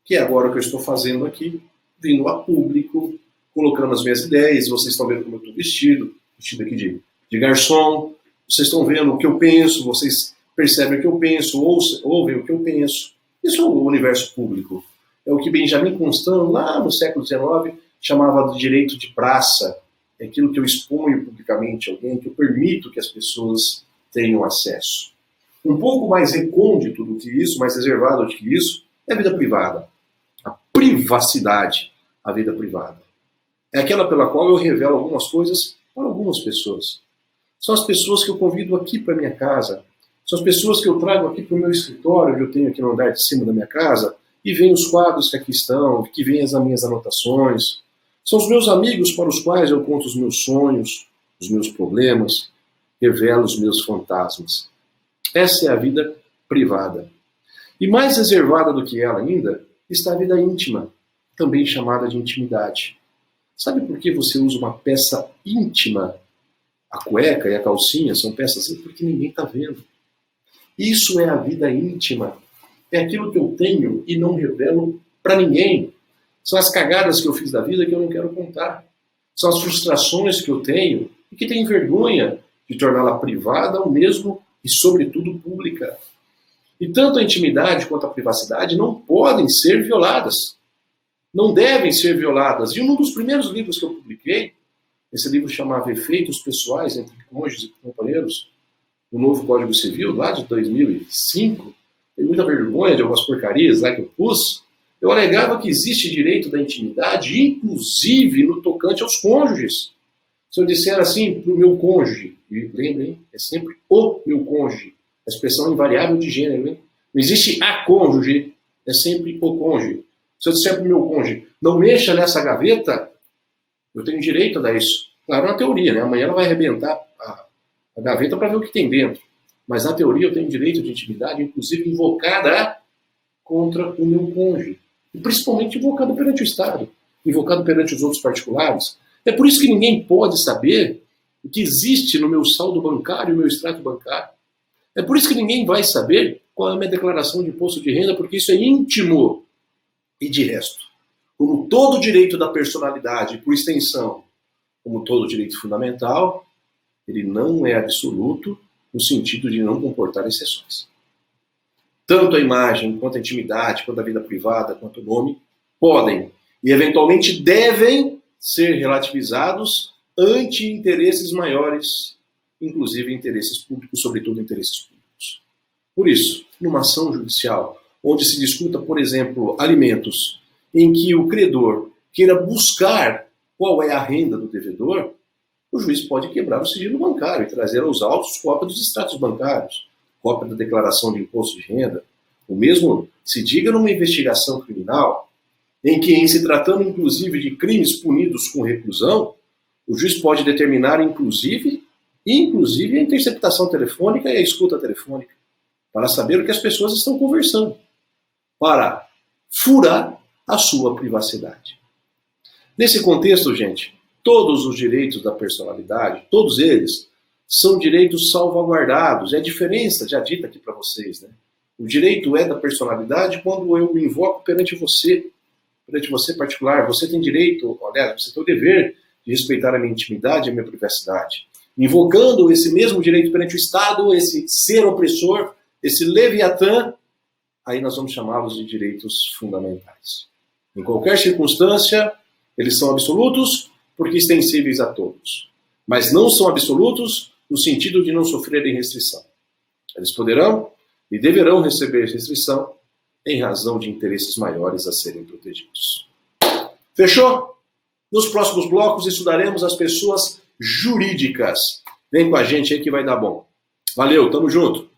Speaker 1: que é agora o que eu estou fazendo aqui, vindo a público, colocando as minhas ideias, vocês estão vendo como eu estou vestido aqui de garçom, vocês estão vendo o que eu penso, vocês percebem o que eu penso, ouvem o que eu penso. Isso é o universo público. É o que Benjamin Constant, lá no século XIX, chamava de direito de praça. É aquilo que eu exponho publicamente a alguém, que eu permito que as pessoas tenham acesso. Um pouco mais recôndito do que isso, mais reservado do que isso, é a vida privada. A privacidade, a vida privada. É aquela pela qual eu revelo algumas coisas para algumas pessoas. São as pessoas que eu convido aqui para minha casa. São as pessoas que eu trago aqui para o meu escritório, que eu tenho aqui no andar de cima da minha casa, e veem os quadros que aqui estão, que veem as minhas anotações. São os meus amigos para os quais eu conto os meus sonhos, os meus problemas, revelo os meus fantasmas. Essa é a vida privada. E mais reservada do que ela ainda, está a vida íntima, também chamada de intimidade. Sabe por que você usa uma peça íntima? A cueca e a calcinha são peças assim porque ninguém está vendo. Isso é a vida íntima. É aquilo que eu tenho e não revelo para ninguém. São as cagadas que eu fiz da vida que eu não quero contar. São as frustrações que eu tenho e que tenho vergonha de torná-la privada ou mesmo e, sobretudo, pública. E tanto a intimidade quanto a privacidade não podem ser violadas. Não devem ser violadas. E um dos primeiros livros que eu publiquei, esse livro chamava Efeitos Pessoais entre Cônjuges e Companheiros, o novo Código Civil, lá de 2005, tem muita vergonha de algumas porcarias lá que eu pus. Eu alegava que existe direito da intimidade, inclusive no tocante aos cônjuges. Se eu disser assim para o meu cônjuge, e lembrem, é sempre o meu cônjuge, a expressão invariável de gênero, hein? Não existe a cônjuge, é sempre o cônjuge. Se eu disser para o meu cônjuge, não mexa nessa gaveta, eu tenho direito a dar isso. Claro, na teoria, né? Amanhã ela vai arrebentar a gaveta para ver o que tem dentro. Mas na teoria eu tenho direito de intimidade, inclusive invocada contra o meu cônjuge. E principalmente invocado perante o Estado, invocado perante os outros particulares. É por isso que ninguém pode saber o que existe no meu saldo bancário e meu extrato bancário. É por isso que ninguém vai saber qual é a minha declaração de imposto de renda, porque isso é íntimo. E de resto, como todo direito da personalidade, por extensão, como todo direito fundamental, ele não é absoluto no sentido de não comportar exceções. Tanto a imagem, quanto a intimidade, quanto a vida privada, quanto o nome, podem e eventualmente devem ser relativizados ante interesses maiores, inclusive interesses públicos, sobretudo interesses públicos. Por isso, numa ação judicial, onde se discuta, por exemplo, alimentos, em que o credor queira buscar qual é a renda do devedor, o juiz pode quebrar o sigilo bancário e trazer aos autos cópia dos extratos bancários, cópia da declaração de imposto de renda. O mesmo se diga numa investigação criminal, em que, em se tratando inclusive de crimes punidos com reclusão, o juiz pode determinar inclusive a interceptação telefônica e a escuta telefônica, para saber o que as pessoas estão conversando, para furar a sua privacidade. Nesse contexto, gente, todos os direitos da personalidade, todos eles, são direitos salvaguardados. É a diferença, já dita aqui para vocês, né? O direito é da personalidade quando eu me invoco perante você particular. Você tem direito, aliás, você tem o dever de respeitar a minha intimidade e a minha privacidade. Invocando esse mesmo direito perante o Estado, esse ser opressor, esse leviatã, aí nós vamos chamá-los de direitos fundamentais. Em qualquer circunstância, eles são absolutos porque extensíveis a todos. Mas não são absolutos no sentido de não sofrerem restrição. Eles poderão e deverão receber restrição em razão de interesses maiores a serem protegidos. Fechou? Nos próximos blocos estudaremos as pessoas jurídicas. Vem com a gente aí que vai dar bom. Valeu, tamo junto!